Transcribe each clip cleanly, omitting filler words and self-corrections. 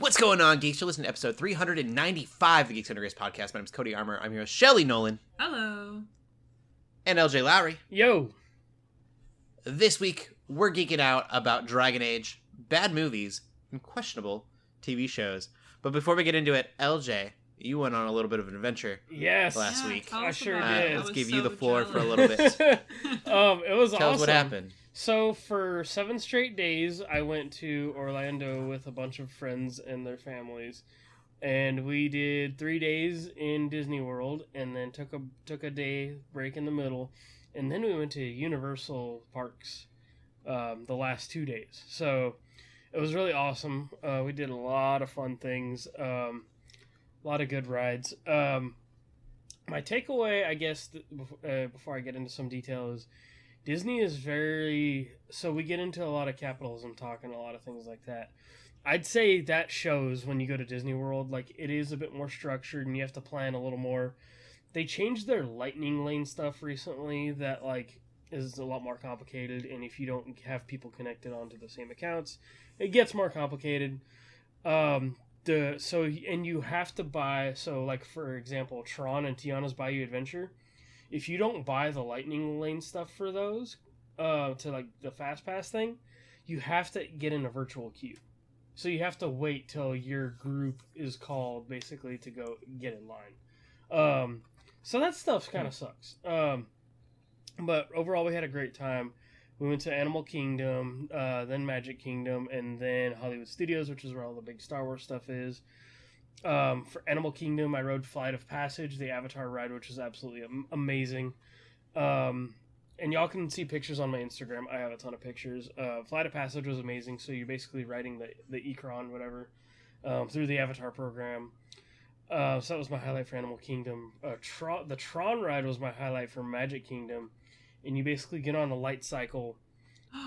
What's going on, geeks? You're listening to episode 395 of the Geeks Under Grace podcast. My name is Cody Armour. I'm here with Shelley Nollan. Hello. And Lj.Lowery. Yo. This week, we're geeking out about Dragon Age, bad movies, and questionable TV shows. But before we get into it, LJ, you went on a little bit of an adventure last week. I sure did. Let's give you the floor for a little bit. It was awesome. Tell us what happened. So for 7 straight days, I went to Orlando with a bunch of friends and their families, and we did 3 days in Disney World, and then took a day break in the middle, and then we went to Universal Parks the last 2 days. So it was really awesome. We did a lot of fun things, a lot of good rides. My takeaway, I guess, before I get into some detail is Disney is so we get into a lot of capitalism talk and a lot of things like that. I'd say that shows when you go to Disney World, like, it is a bit more structured and you have to plan a little more. They changed their lightning lane stuff recently that, like, is a lot more complicated, and if you don't have people connected onto the same accounts, it gets more complicated. And you have to buy, so, like, for example, Tron and Tiana's Bayou Adventure. If you don't buy the lightning lane stuff for those, to like the fast pass thing, you have to get in a virtual queue. So you have to wait till your group is called, basically, to go get in line. So that stuff kind of sucks. But overall, we had a great time. We went to Animal Kingdom, then Magic Kingdom, and then Hollywood Studios, which is where all the big Star Wars stuff is. For Animal Kingdom, I rode Flight of Passage, the Avatar ride, which is absolutely amazing. And y'all can see pictures on my Instagram. I have a ton of pictures. Flight of Passage was amazing. So you're basically riding the Ikron, whatever, through the Avatar program. So that was my highlight for Animal Kingdom. The Tron ride was my highlight for Magic Kingdom. And you basically get on a light cycle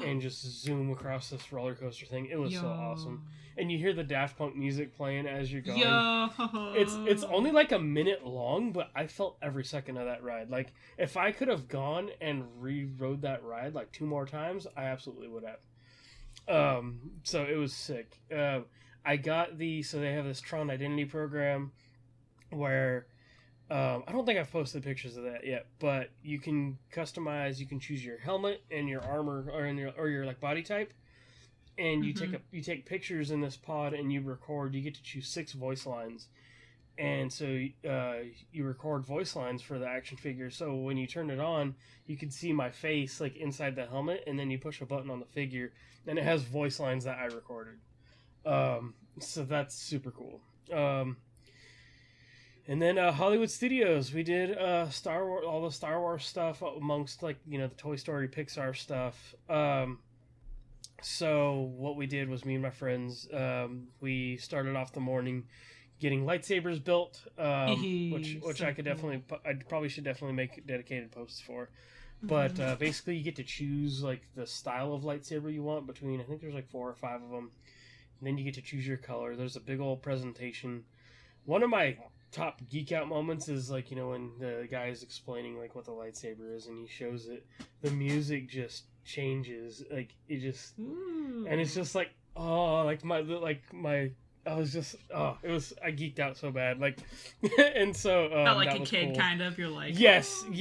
and just zoom across this roller coaster thing. It was so awesome. And you hear the Daft Punk music playing as you're going. It's only like a minute long, but I felt every second of that ride. Like, if I could have gone and re-rode that ride like 2 more times, I absolutely would have. So it was sick. I got so they have this Tron Identity program where I don't think I've posted pictures of that yet, but you can customize. You can choose your helmet and your armor, or your like body type, and you take pictures in this pod and you record. You get to choose 6 voice lines, and so you record voice lines for the action figure. So when you turn it on, you can see my face like inside the helmet, and then you push a button on the figure, and it has voice lines that I recorded. So that's super cool. And then Hollywood Studios, we did Star Wars, all the Star Wars stuff amongst, like, the Toy Story, Pixar stuff. So what we did was, me and my friends, we started off the morning getting lightsabers built, which I probably should definitely make dedicated posts for. But basically, you get to choose like the style of lightsaber you want between, I think there's like 4 or 5 of them. And then you get to choose your color. There's a big old presentation. One of my top geek out moments is like, when the guy is explaining like what the lightsaber is and he shows it, the music just changes, like it just and it's just like, I geeked out so bad, like and so felt like that a was kid, cool. kind of, you're like, yes and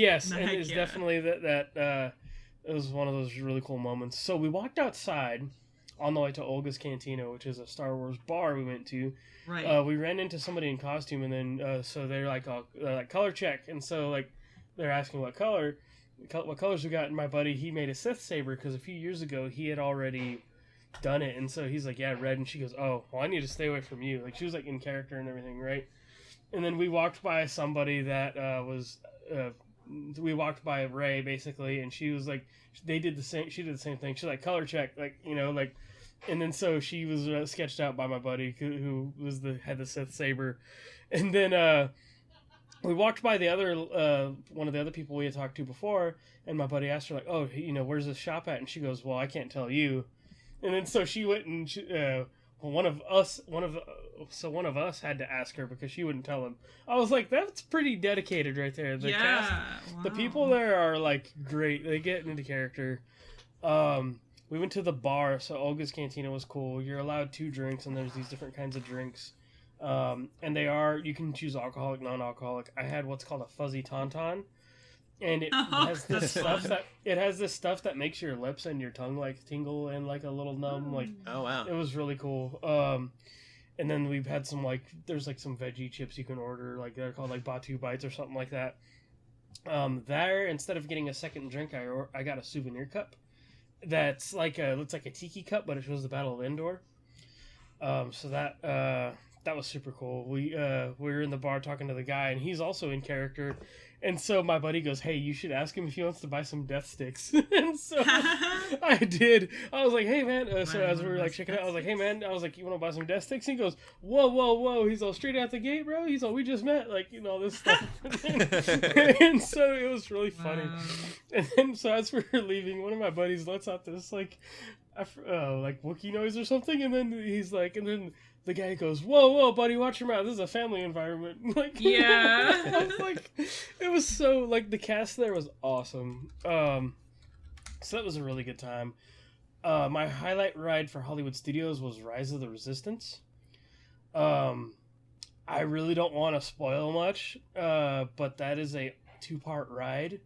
it's yeah. definitely that it was one of those really cool moments. So we walked outside on the way to Olga's Cantina, which is a Star Wars bar we went to. Right. We ran into somebody in costume, and then so they're like color check, and so like they're asking what colors we got. And my buddy, he made a Sith saber because a few years ago he had already done it, and so he's like, yeah, red. And she goes, oh, well, I need to stay away from you. Like, she was like in character and everything, right? And then we walked by somebody that we walked by Rey basically, and she was like, she did the same thing. She's like, color check, like, like. And then so she was sketched out by my buddy who had the Sith saber, and then we walked by the other one of the other people we had talked to before, and my buddy asked her like, oh, where's this shop at? And she goes, well, I can't tell you. And then so she went and one of us had to ask her because she wouldn't tell him. I was like, that's pretty dedicated right there. The cast, wow. the people there are like great. They get into character. we went to the bar. So Olga's Cantina was cool. You're allowed 2 drinks, and there's these different kinds of drinks. And you can choose alcoholic, non-alcoholic. I had what's called a fuzzy tauntaun. And it has this stuff that makes your lips and your tongue like tingle and like a little numb. Like, oh wow, it was really cool. And then we've had some there's like some veggie chips you can order, like they're called like Batu Bites or something like that. There, instead of getting a second drink, I got a souvenir cup that's looks like a tiki cup, but it shows the Battle of Endor. So that was super cool. We were in the bar talking to the guy, and he's also in character. And so my buddy goes, "Hey, you should ask him if he wants to buy some death sticks." And so I did. I was like, "Hey, man." So as we were like checking out, I was like, "Hey, man." I was like, "You want to buy some death sticks?" He goes, "Whoa, whoa, whoa." He's all straight out the gate, bro. He's all, "We just met." Like, all this stuff. And so it was really funny. Wow. And then so as we were leaving, one of my buddies lets out this like Wookiee noise or something. And then he's like, and then the guy goes, "Whoa, whoa, buddy, watch your mouth. This is a family environment." Like, yeah. I was like, it was so, like, the cast there was awesome. So that was a really good time. My highlight ride for Hollywood Studios was Rise of the Resistance. I really don't want to spoil much, but that is a 2-part ride.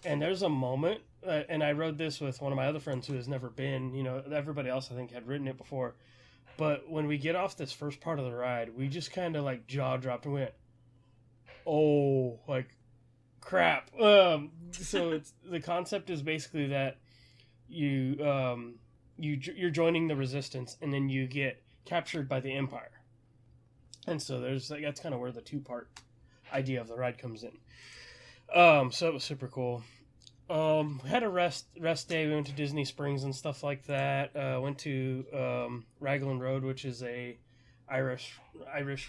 And there's a moment, and I rode this with one of my other friends who has never been, everybody else I think had ridden it before. But when we get off this first part of the ride, we just kind of like jaw dropped and went, "Oh, like crap." So it's the concept is basically that you're joining the Resistance, and then you get captured by the Empire, and so that's kind of where the 2-part idea of the ride comes in. So it was super cool. We had a rest day. We went to Disney Springs and stuff like that. Went to Raglan Road, which is a Irish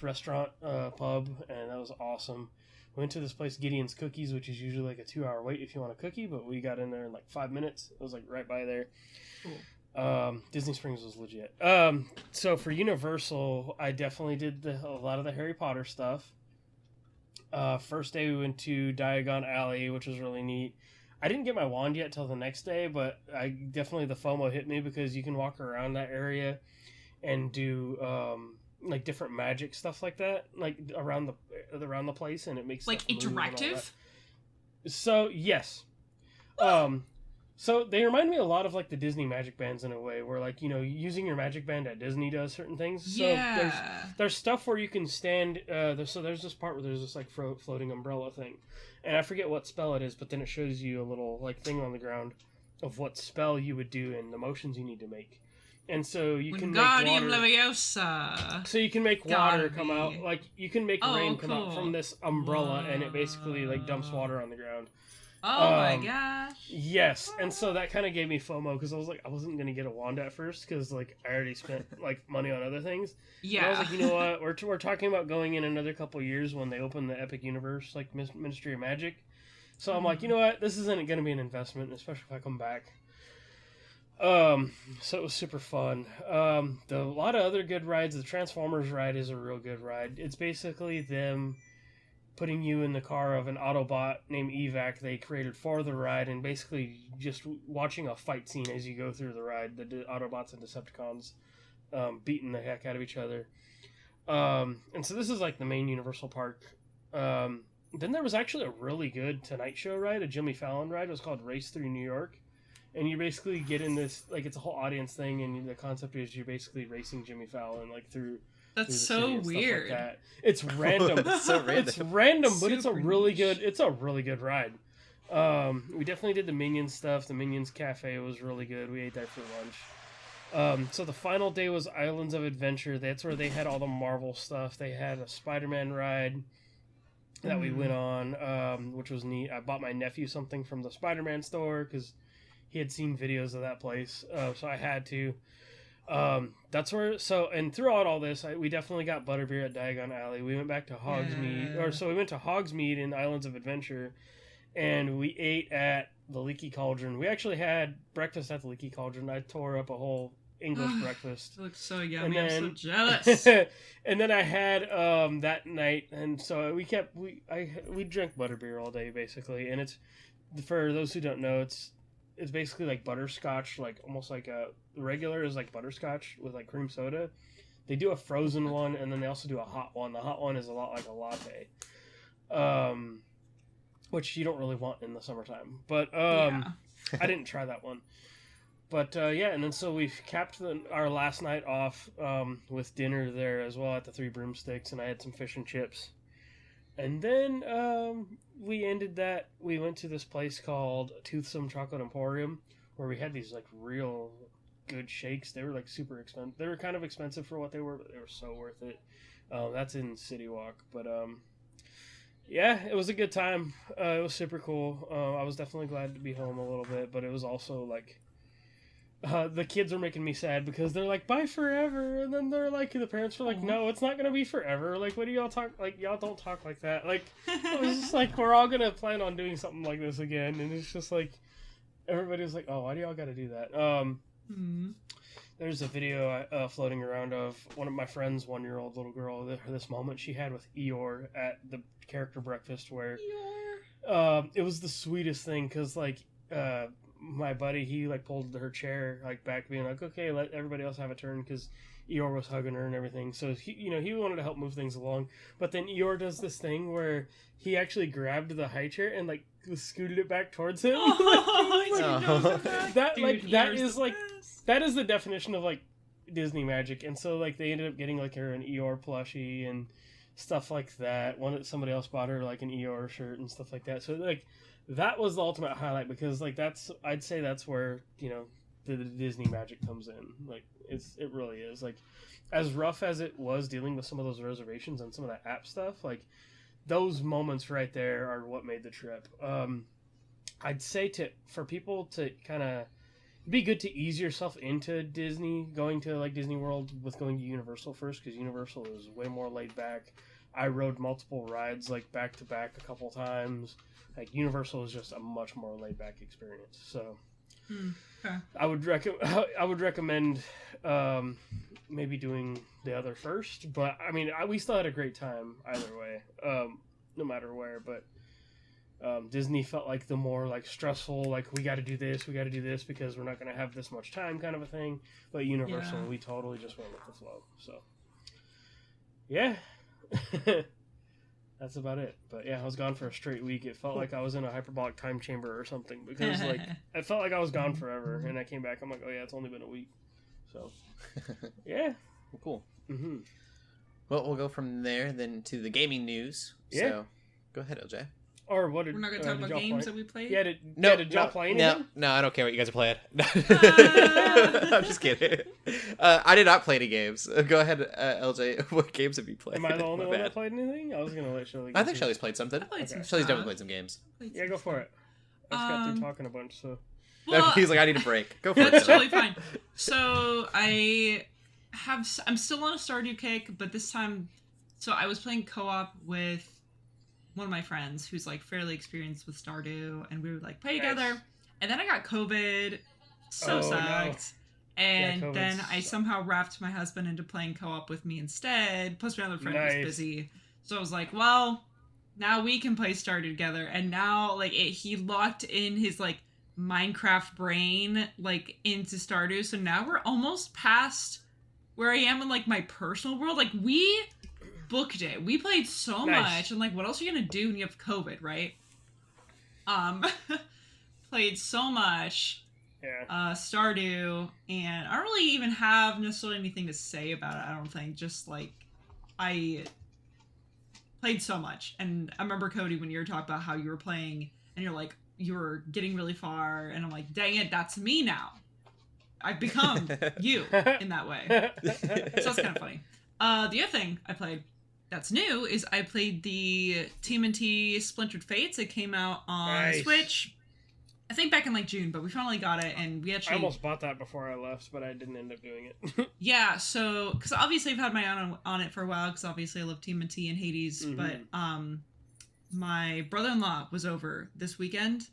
restaurant pub, and that was awesome. We went to this place, Gideon's Cookies, which is usually like a 2-hour wait if you want a cookie, but we got in there in like 5 minutes. It was like right by there. Cool. Disney Springs was legit. So for Universal, I definitely did a lot of the Harry Potter stuff. First day we went to Diagon Alley, which was really neat. I didn't get my wand yet till the next day, but the FOMO hit me because you can walk around that area and do like different magic stuff like that, like around the place, and it makes like interactive. So yes, so they remind me a lot of like the Disney magic bands in a way, where like using your magic band at Disney does certain things. So there's stuff where you can stand. So there's this part where there's this like floating umbrella thing. And I forget what spell it is, but then it shows you a little like thing on the ground of what spell you would do and the motions you need to make. And so you can make water. Leviosa. So you can make water come out, like you can make rain come out from this umbrella, and it basically like dumps water on the ground. Oh my gosh. Yes, and so that kind of gave me FOMO because I was like, I wasn't going to get a wand at first because like I already spent like money on other things. Yeah. And I was like, you know what, we're talking about going in another couple years when they open the Epic Universe, like Ministry of Magic. So I'm like, you know what, this isn't going to be an investment, especially if I come back. So it was super fun. A lot of other good rides. The Transformers ride is a real good ride. It's basically them putting you in the car of an Autobot named Evac they created for the ride, and basically just watching a fight scene as you go through the ride. The Autobots and Decepticons beating the heck out of each other. And so this is like the main Universal Park. Then there was actually a really good Tonight Show ride, a Jimmy Fallon ride. It was called Race Through New York. And you basically get in this, like, it's a whole audience thing, and the concept is you're basically racing Jimmy Fallon, like, through... That's so weird. Like that. It's random. It's random, but it's a really good ride. We definitely did the Minions stuff. The Minions Cafe was really good. We ate there for lunch. So the final day was Islands of Adventure. That's where they had all the Marvel stuff. They had a Spider-Man ride that we went on, which was neat. I bought my nephew something from the Spider-Man store because he had seen videos of that place, so I had to. That's where. So, and throughout all this, we definitely got butterbeer at Diagon Alley. We went back to Hogsmeade, we went to Hogsmeade in Islands of Adventure, and we ate at the Leaky Cauldron. We actually had breakfast at the Leaky Cauldron. I tore up a whole English breakfast. It looks so yummy. I'm so jealous. And then I had that night, and so we drank butterbeer all day basically. And it's, for those who don't know, it's it's basically like butterscotch, like almost like a regular is like butterscotch with like cream soda. They do a frozen one, and then they also do a hot one. The hot one is a lot like a latte, which you don't really want in the summertime. But I didn't try that one. But yeah, and then so we capped our last night off with dinner there as well at the Three Broomsticks, and I had some fish and chips. And then we ended that. We went to this place called Toothsome Chocolate Emporium, where we had these like real good shakes. They were like super expensive. They were kind of expensive for what they were, but they were so worth it. That's in City Walk. But yeah, it was a good time. It was super cool. I was definitely glad to be home a little bit, but it was also like the kids were making me sad because they're like, bye forever, and then they're like, the parents were like, no, it's not gonna be forever. Like, what do y'all talk, like, y'all don't talk like that. Like, it was just like, we're all gonna plan on doing something like this again, and it's just like, everybody was like, oh, why do y'all gotta do that? There's a video floating around of one of my friends' 1-year-old little girl, this moment she had with Eeyore at the character breakfast, where it was the sweetest thing, because like my buddy, he like pulled her chair like back, being like, okay, let everybody else have a turn, because Eeyore was hugging her and everything. So he wanted to help move things along, but then Eeyore does this thing where he actually grabbed the high chair and like scooted it back towards him. That is the definition of like Disney magic. And so like they ended up getting like her an Eeyore plushie and stuff like that. Somebody else bought her like an Eeyore shirt and stuff like that. So like that was the ultimate highlight, because like I'd say that's where, you know, the Disney magic comes in. Like it really is. Like, as rough as it was dealing with some of those reservations and some of that app stuff, like those moments right there are what made the trip. I'd say for people to kind of be good to ease yourself into Disney, going to like Disney World with going to Universal first, because Universal is way more laid back. I rode multiple rides like back to back a couple times. Like, Universal is just a much more laid back experience. So okay. I would recommend maybe doing the other first, but I mean, we still had a great time either way, no matter where. But Disney felt like the more like stressful, like we got to do this because we're not going to have this much time kind of a thing. But Universal, we totally just went with the flow. So yeah. That's about it. But yeah, I was gone for a straight week. It felt like I was in a hyperbolic time chamber or something, because like I felt like I was gone forever, and I came back. I'm like, oh yeah, it's only been a week. So yeah, well, cool. Well, we'll go from there then to the gaming news. Yeah. So go ahead, LJ. Or what? We're not going to talk about games that we played? Yeah, did y'all play anything? No, I don't care what you guys are playing. I'm just kidding. I did not play any games. Go ahead, LJ. What games have you played? Am I the only one that played anything? I was going to let Shelley. I think Shelley's played something. Shelley's definitely played some games. Yeah, go for it. I just got through talking a bunch, so. Well, he's like, I need a break. Go for it. That's totally fine. So I'm still on a Stardew kick, but this time, so I was playing co-op with one of my friends who's like fairly experienced with Stardew, and we would like play together. And then I got COVID, sucked. No. And then I somehow wrapped my husband into playing co-op with me instead. Plus my other friend was busy, so I was like, well, now we can play Stardew together. And now like he locked in his like Minecraft brain like into Stardew, so now we're almost past where I am in like my personal world. Like, we booked it. We played so much, and like, what else are you gonna do when you have COVID, right? Played so much Stardew, and I don't really even have necessarily anything to say about it, I don't think. Just like, I played so much. And I remember, Cody, when you were talking about how you were playing and you're like, you were getting really far, and I'm like, dang it, that's me now. I've become you in that way. So that's kind of funny. The other thing I played that's new is I played the TMNT Splintered Fates. It came out on Switch, I think back in like June, but we finally got it, and we actually... I almost bought that before I left, but I didn't end up doing it. Yeah, so, because obviously I've had my eye on it for a while, because obviously I love TMNT and Hades, but my brother-in-law was over this weekend,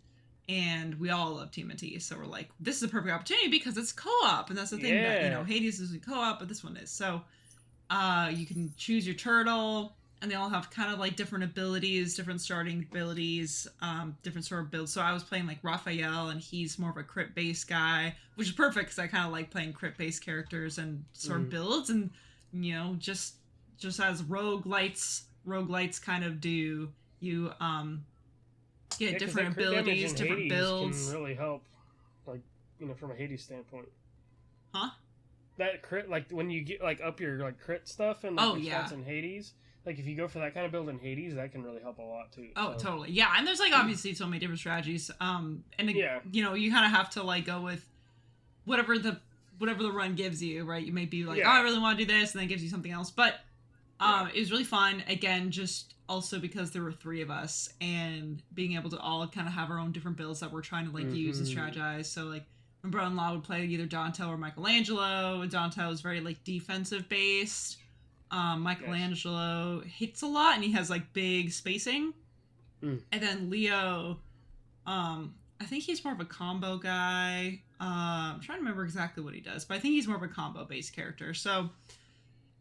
and we all love TMNT, so we're like, this is a perfect opportunity because it's co-op, and that's the thing that, you know, Hades isn't co-op, but this one is. So you can choose your turtle, and they all have kind of like different abilities, different starting abilities, different sort of builds. So I was playing like Raphael, and he's more of a crit based guy, which is perfect because I kind of like playing crit based characters and sort of builds, and just as roguelites kind of do, you get different abilities, different Hades builds. can really help, like from a Hades standpoint. Huh? That crit, like when you get like up your like crit stuff and like, your stats in Hades, like if you go for that kind of build in Hades, that can really help a lot too. Oh, so. Totally. Yeah, and there's like obviously so many different strategies. And you kind of have to like go with whatever the run gives you, right? You may be like, oh, I really want to do this, and then it gives you something else. But it was really fun. Again, just also because there were 3 of us, and being able to all kind of have our own different builds that we're trying to like use and strategize. So like my brother-in-law would play either Donatello or Michelangelo. Donatello is very like defensive based. Michelangelo hits a lot, and he has like big spacing. And then Leo, I think he's more of a combo guy. I'm trying to remember exactly what he does, but I think he's more of a combo based character. So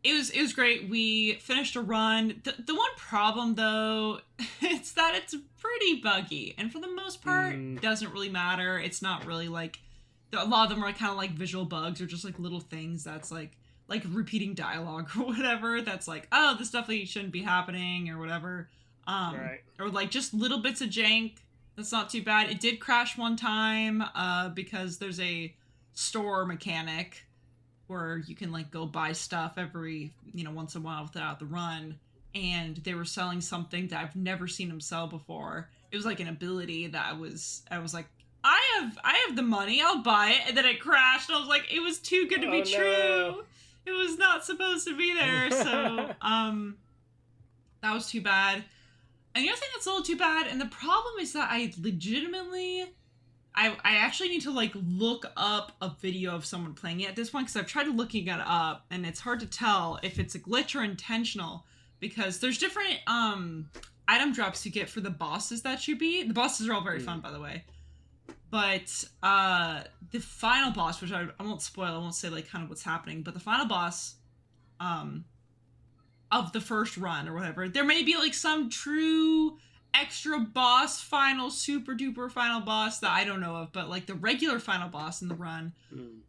it was great. We finished a run. The one problem though, it's that it's pretty buggy, and for the most part, doesn't really matter. It's not really like a lot of them are kind of like visual bugs, or just like little things that's like repeating dialogue or whatever. That's like, oh, this definitely shouldn't be happening or whatever. Or like just little bits of jank. That's not too bad. It did crash one time because there's a store mechanic where you can like go buy stuff every once in a while without the run, and they were selling something that I've never seen them sell before. It was like an ability that I was like, I have the money, I'll buy it, and then it crashed, and I was like, it was too good to be true. It was not supposed to be there. So that was too bad. And the other thing that's a little too bad, and the problem is that I legitimately, I actually need to like look up a video of someone playing it at this point, because I've tried looking it up, and it's hard to tell if it's a glitch or intentional, because there's different item drops you get for the bosses that you beat. The bosses are all very fun, by the way. But the final boss, which I won't spoil, I won't say like kind of what's happening, but the final boss of the first run or whatever, there may be like some true extra boss final, super duper final boss that I don't know of, but like the regular final boss in the run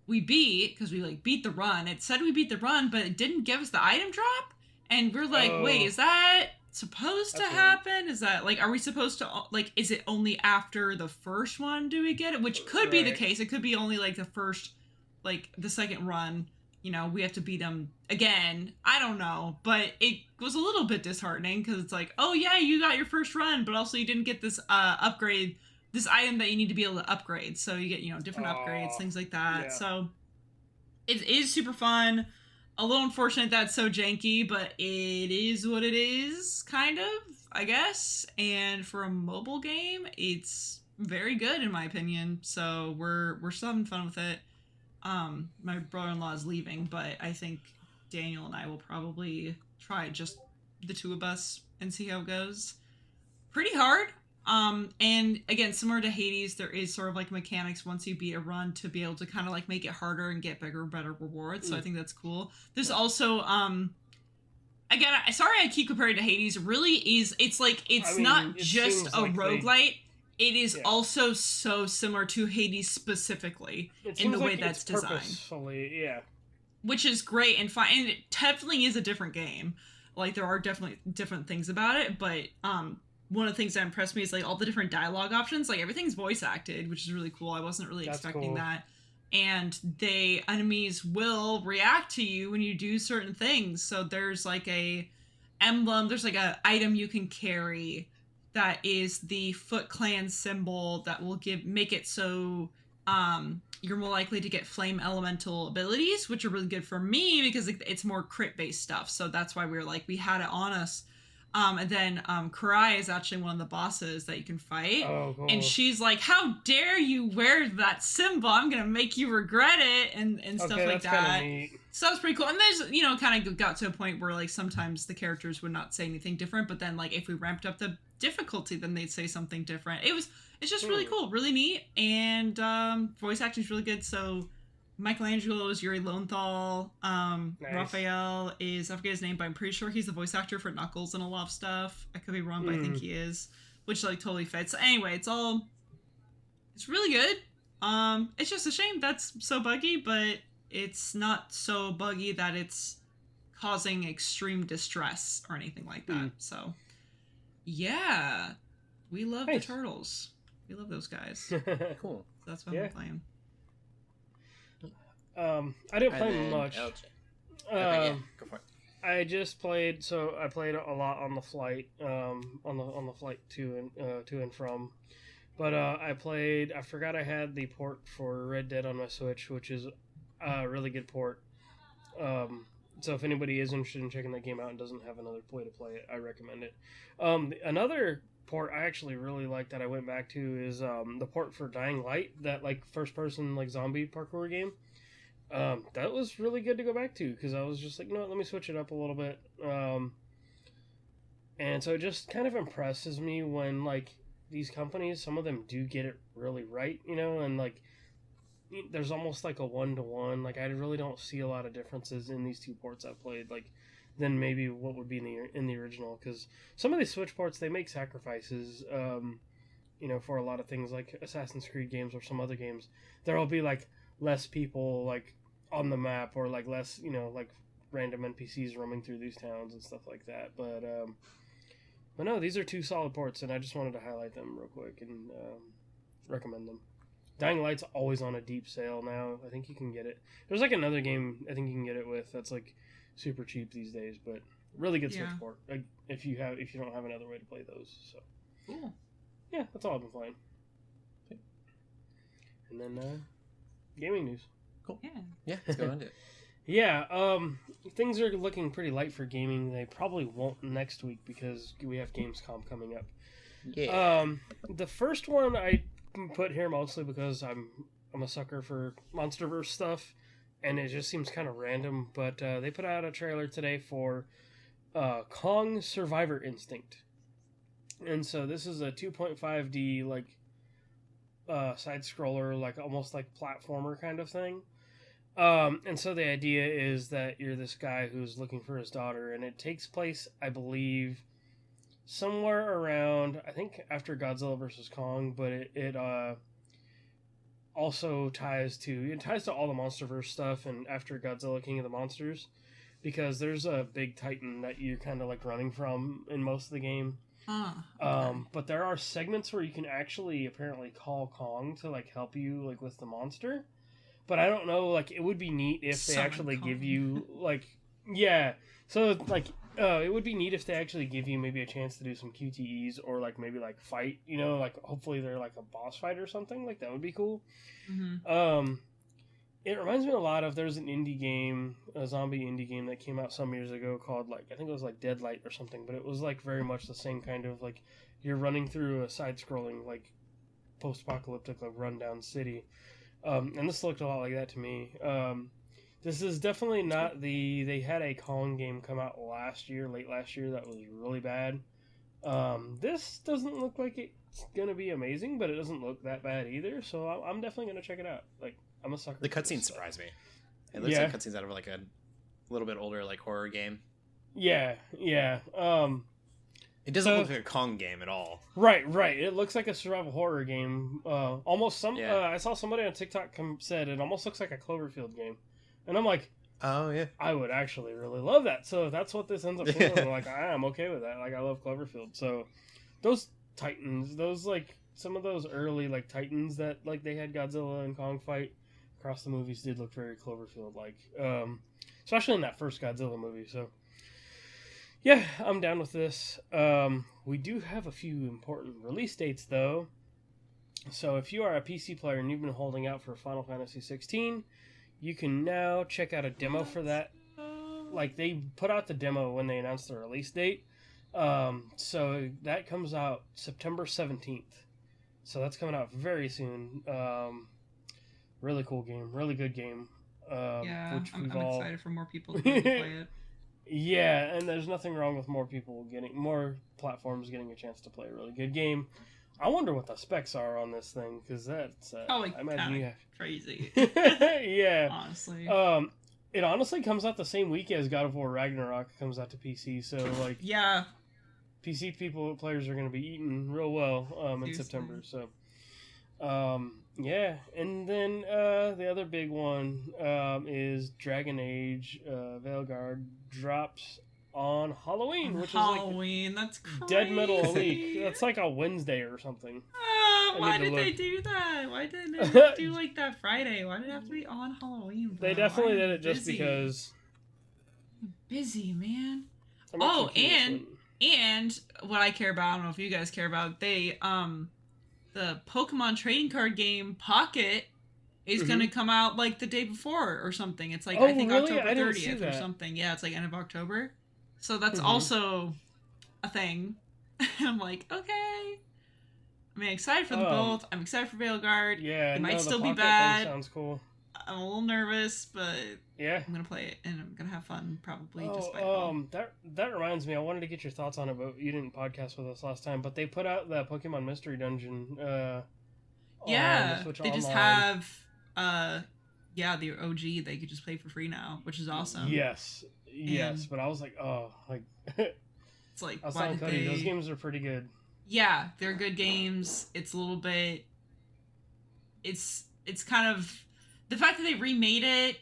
we beat, because we like beat the run. It said we beat the run, but it didn't give us the item drop, and we're like, wait, is that supposed to happen? Is that like, are we supposed to like, is it only after the first one do we get it? Which could be the case. It could be only like the first, like the second run, we have to beat them again. I don't know, but it was a little bit disheartening, because it's like, oh yeah, you got your first run, but also you didn't get this upgrade, this item that you need to be able to upgrade. So you get different upgrades, things like that. So it is super fun. A little unfortunate that it's so janky, but it is what it is, kind of, I guess. And for a mobile game, it's very good in my opinion. So we're still having fun with it. My brother-in-law is leaving, but I think Daniel and I will probably try just the 2 of us and see how it goes. Pretty hard. And again, similar to Hades, there is sort of like mechanics once you beat a run to be able to kind of like make it harder and get bigger, better rewards. So I think that's cool. There's also, again, sorry I keep comparing to Hades. Really is, it's like, it's not just a roguelite. It is also so similar to Hades specifically in the way that's designed. Which is great and fine. And it definitely is a different game. Like, there are definitely different things about it, but one of the things that impressed me is like all the different dialogue options. Like, everything's voice acted, which is really cool. I wasn't really expecting that. And enemies will react to you when you do certain things. So there's like a emblem, there's like a item you can carry that is the Foot Clan symbol that will make it so you're more likely to get flame elemental abilities, which are really good for me because it's more crit based stuff. So that's why we had it on us. And then Karai is actually one of the bosses that you can fight. Oh, cool. And she's like, how dare you wear that symbol? I'm going to make you regret it and stuff like that. So that's pretty cool. And there's, kind of got to a point where like sometimes the characters would not say anything different. But then like if we ramped up the difficulty, then they'd say something different. It's just really cool, really neat. And voice acting is really good. So Michelangelo is Yuri Lowenthal. Nice. Raphael is, I forget his name, but I'm pretty sure he's the voice actor for Knuckles and a lot of stuff. I could be wrong, but I think he is, which like totally fits. Anyway, it's really good. It's just a shame that's so buggy, but it's not so buggy that it's causing extreme distress or anything like that. So, yeah, we love the Turtles. We love those guys. Cool. So that's what I'm playing. I didn't play much. Okay, yeah, go for it. I just played. So I played a lot on the flight. On the flight to and from. But I played. I forgot I had the port for Red Dead on my Switch, which is a really good port. So if anybody is interested in checking that game out and doesn't have another way to play it, I recommend it. Another port I actually really like that I went back to is the port for Dying Light, that like first person like zombie parkour game. That was really good to go back to because I was just like, no, let me switch it up a little bit. And so it just kind of impresses me when like these companies, some of them do get it really right, and like there's almost like a 1-to-1. Like I really don't see a lot of differences in these two ports I've played, like than maybe what would be in the original. Because some of these Switch ports, they make sacrifices, for a lot of things like Assassin's Creed games or some other games. There'll be like less people like on the map or like less, like random NPCs roaming through these towns and stuff like that. But no, these are two solid ports, and I just wanted to highlight them real quick and recommend them. Dying Light's always on a deep sale now. I think you can get it. There's like another game I think you can get it with that's like super cheap these days, but really good Switch port. Like, if you don't have another way to play those. So cool. Yeah, that's all I've been playing. And then gaming news. Cool. Yeah, let's go into it. Yeah, things are looking pretty light for gaming. They probably won't next week because we have Gamescom coming up. Yeah. The first one I put here mostly because I'm a sucker for MonsterVerse stuff, and it just seems kind of random. But they put out a trailer today for Kong Survivor Instinct, and so this is a 2.5D like side scroller, like almost like platformer kind of thing. And so the idea is that you're this guy who's looking for his daughter, and it takes place, I believe, somewhere around, I think after Godzilla vs. Kong, but it also ties to all the MonsterVerse stuff and after Godzilla King of the Monsters, because there's a big titan that you're kind of like running from in most of the game. But there are segments where you can actually apparently call Kong to like help you like with the monster. But I don't know, like, it would be neat if they actually give you, like, so, like, it would be neat if they actually give you maybe a chance to do some QTEs or, like, maybe, like, fight, like, hopefully they're, like, a boss fight or something, like, that would be cool. Mm-hmm. It reminds me a lot of, there's an indie game, a zombie indie game that came out some years ago called, like, I think it was, like, Deadlight or something, but it was, like, very much the same kind of, like, you're running through a side-scrolling, like, post-apocalyptic, like, rundown city. And this looked a lot like that to me. This is definitely not they had a Kong game come out late last year, that was really bad. This doesn't look like it's going to be amazing, but it doesn't look that bad either, so I'm definitely going to check it out. Like, I'm a sucker. The cutscenes surprised me. It looks like cutscenes out of like a little bit older like horror game. Yeah. It doesn't look like a Kong game at all. Right. It looks like a survival horror game. Almost I saw somebody on TikTok said it almost looks like a Cloverfield game. And I'm like, oh, yeah. I would actually really love that. So if that's what this ends up feeling like, I'm okay with that. Like, I love Cloverfield. So those Titans, those, like, some of those early, like, Titans that, like, they had Godzilla and Kong fight across the movies did look very Cloverfield-like. Especially in that first Godzilla movie, so... Yeah, I'm down with this. We do have a few important release dates, though. So if you are a PC player and you've been holding out for Final Fantasy 16, you can now check out a demo for that. Like, they put out the demo when they announced the release date. So that comes out September 17th. So that's coming out very soon. Really cool game. Really good game. I'm excited for more people to play it. Yeah, and there's nothing wrong with more platforms getting a chance to play a really good game. I wonder what the specs are on this thing, because that's Probably I imagine you have crazy. yeah. Honestly. It honestly comes out the same week as God of War Ragnarok comes out to PC, so like Yeah. PC players are going to be eating real well in September. So yeah, and then the other big one is Dragon Age Veilgard drops on Halloween, which Halloween, is like that's crazy. Dead Metal Week. That's like a Wednesday or something. Why did they do that? Why didn't they do like that Friday? Why did it have to be on Halloween, bro? They definitely did it just because. Busy, man. I'm Oh, actually and what I care about, I don't know if you guys care about, they the Pokemon trading card game Pocket is gonna come out like the day before or something. It's like I think really? October 30th or something. Yeah, it's like end of October. So that's also a thing. I'm like, okay. I mean, excited for them both. I'm excited for Veilgard. Yeah, it might still be Pocket bad. thing sounds cool. I'm a little nervous, but yeah, I'm gonna play it and I'm gonna have fun probably. That reminds me, I wanted to get your thoughts on it, but you didn't podcast with us last time. But they put out the Pokemon Mystery Dungeon. Yeah, on the Switch they just Online. have the OG. They could just play for free now, which is awesome. Yes, but I was like, it's like I was telling Cody, those games are pretty good. Yeah, they're good games. It's a little bit. It's kind of the fact that they remade it.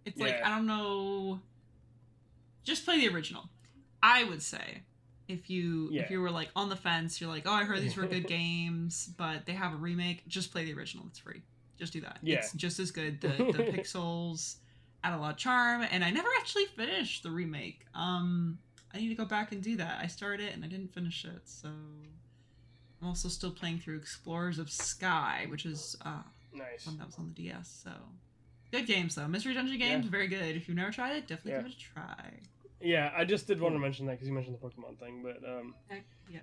It's like I don't know. Just play the original. I would say if you were like on the fence, you're like, oh, I heard these were good games, but they have a remake. Just play the original. It's free. Just do that. Yeah. It's just as good. The pixels add a lot of charm, and I never actually finished the remake. I need to go back and do that. I started it and I didn't finish it, so I'm also still playing through Explorers of Sky, which is nice. One that was on the DS. So good games though. Mystery Dungeon games, very good. If you've never tried it, definitely give it a try. Yeah, I just did want to mention that because you mentioned the Pokemon thing, but heck yes.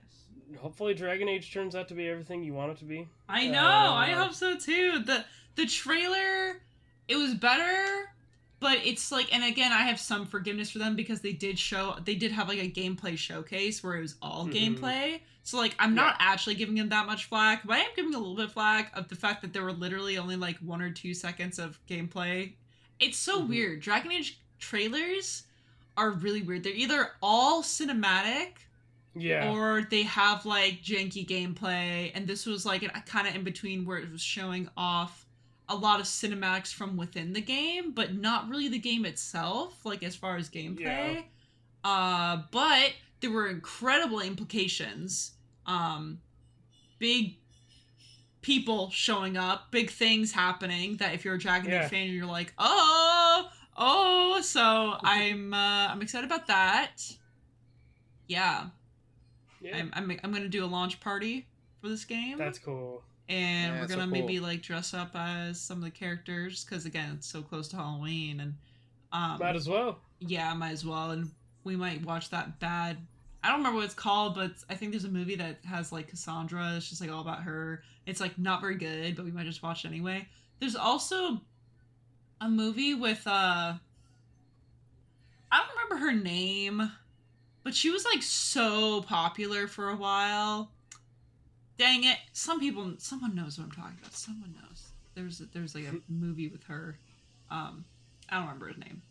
Hopefully, Dragon Age turns out to be everything you want it to be. I know. I hope so too. The trailer, it was better. But it's like, and again, I have some forgiveness for them because they did have like a gameplay showcase where it was all gameplay. So like, I'm not actually giving them that much flack, but I am giving a little bit of flack of the fact that there were literally only like 1 or 2 seconds of gameplay. It's so weird. Dragon Age trailers are really weird. They're either all cinematic, or they have like janky gameplay. And this was like kind of in between where it was showing off a lot of cinematics from within the game, but not really the game itself, like as far as gameplay. But there were incredible implications. Big people showing up, big things happening that if you're a Dragon Age fan, you're like, oh, so I'm excited about that. Yeah. I'm gonna do a launch party for this game. That's cool. And we're gonna maybe like dress up as some of the characters because again it's so close to Halloween and might as well. Yeah, might as well. And we might watch that bad. I don't remember what it's called, but I think there's a movie that has like Cassandra. It's just like all about her. It's like not very good, but we might just watch it anyway. There's also a movie with I don't remember her name, but she was like so popular for a while. Dang it! Someone knows what I'm talking about. Someone knows. There's like a movie with her. I don't remember his name.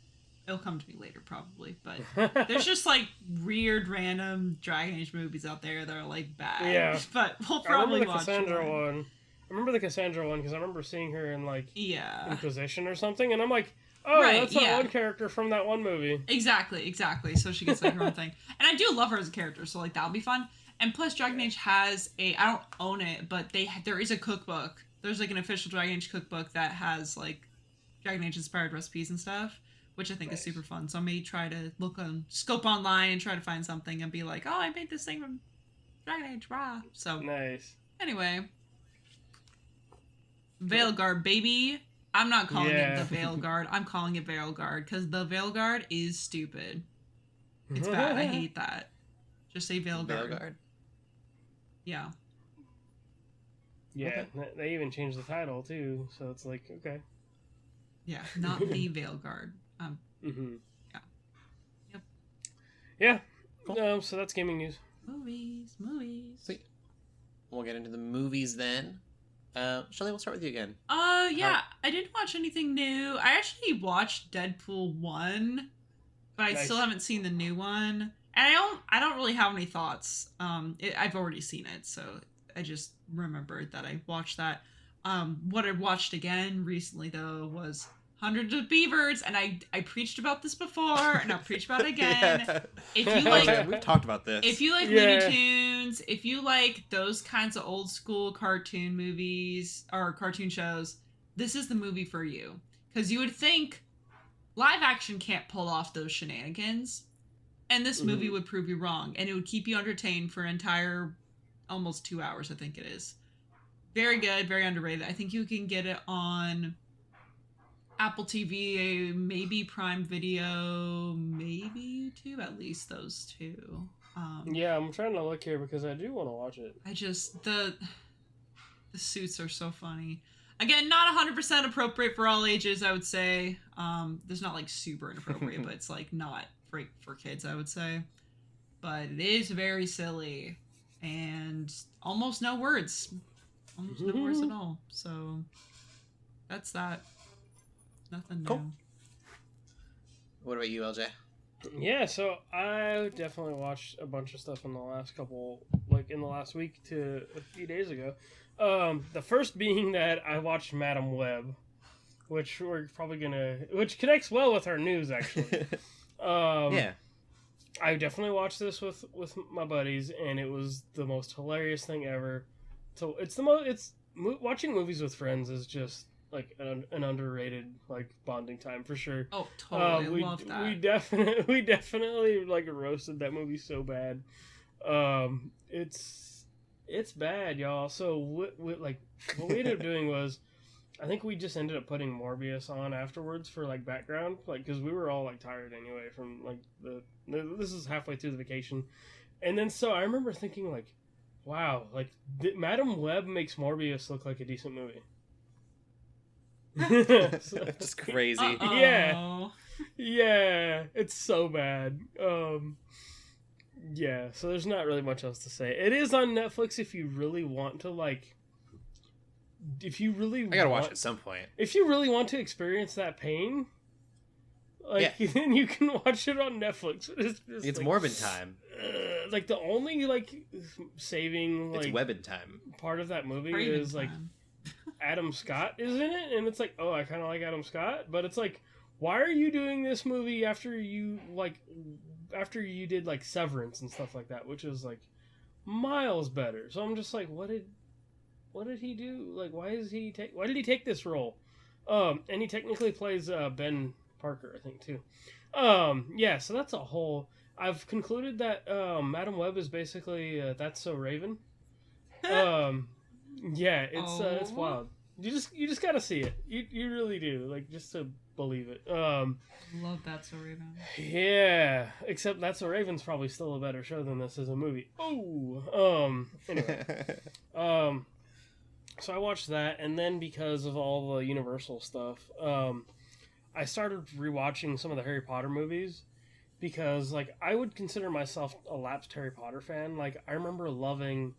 It'll come to me later probably. But there's just like weird random Dragon Age movies out there that are like bad. Yeah. But we'll probably watch Cassandra one. I remember the Cassandra one because I remember seeing her in like Inquisition or something, and I'm like, oh, that's that one character from that one movie. Exactly. So she gets like her own thing, and I do love her as a character. So like that'll be fun. And plus, Dragon Age has I don't own it, but there is a cookbook. There's like an official Dragon Age cookbook that has like Dragon Age inspired recipes and stuff, which I think is super fun. So I may try to scope online and try to find something and be like, oh, I made this thing from Dragon Age, rah. So nice. Anyway, Veilgard, baby. I'm not calling it the Veilgard. I'm calling it Veilgard because the Veilgard is stupid. It's bad. I hate that. Just say Veilgard. Yeah. Yeah, they even changed the title too, so it's like, okay. Yeah, not the Veilgard. Yeah. Yep. Yeah. Cool. So that's gaming news. Movies. Sweet. we'll get into the movies then. Shelley, we'll start with you again. Yeah, I didn't watch anything new. I actually watched Deadpool 1, but I still haven't seen the new one. And I don't really have any thoughts. I've already seen it, so I just remembered that I watched that. What I watched again recently, though, was Hundreds of Beavers, and I preached about this before, and I'll preach about it again. Yeah. If you like, we've talked about this. if you like Looney Tunes, if you like those kinds of old school cartoon movies or cartoon shows, this is the movie for you. Because you would think live action can't pull off those shenanigans, and this movie would prove you wrong, and it would keep you entertained for an entire almost 2 hours, I think it is. Very good, very underrated. I think you can get it on Apple TV, maybe Prime Video, maybe YouTube, at least those two. Yeah, I'm trying to look here because I do want to watch it. I just, the suits are so funny. Again, not 100% appropriate for all ages, I would say. There's not like super inappropriate, but it's like not for kids, I would say. But it is very silly and almost no words. Almost no words at all. So that's that. Nothing new. Cool. What about you, LJ? Yeah, so I definitely watched a bunch of stuff in the last week to a few days ago. The first being that I watched Madam Web, which which connects well with our news, actually. Yeah. I definitely watched this with my buddies, and it was the most hilarious thing ever. So watching movies with friends is just like an underrated like bonding time for sure. Oh, totally. I love that. We definitely like roasted that movie so bad. It's bad, y'all. So what we ended up doing was, I think we just ended up putting Morbius on afterwards for like background, like because we were all like tired anyway from like this is halfway through the vacation, and then so I remember thinking like, wow, like Madam Web makes Morbius look like a decent movie. Just crazy. Uh-oh. Yeah, it's so bad. Yeah, so there's not really much else to say. It is on Netflix if you really want to I gotta watch it at some point. If you really want to experience that pain, then you can watch it on Netflix. It's Morbid time. Like the only saving it's Webbin time part of that movie Kraven is like time. Adam Scott is in it, and it's like, oh, I kind of like Adam Scott, but it's like, why are you doing this movie after you did like Severance and stuff like that, which is like miles better? So I'm just like, what did he do? Like, why did he take this role? And he technically plays Ben Parker, I think, too. Yeah, so that's a whole. I've concluded that Madam Web is basically That's So Raven. Yeah, it's wild. You just gotta see it. You really do, like, just to believe it. Love That's So Raven. Yeah, except That's So Raven's probably still a better show than this as a movie. Oh, anyway. So I watched that, and then because of all the Universal stuff, I started rewatching some of the Harry Potter movies, because like I would consider myself a lapsed Harry Potter fan. Like, I remember loving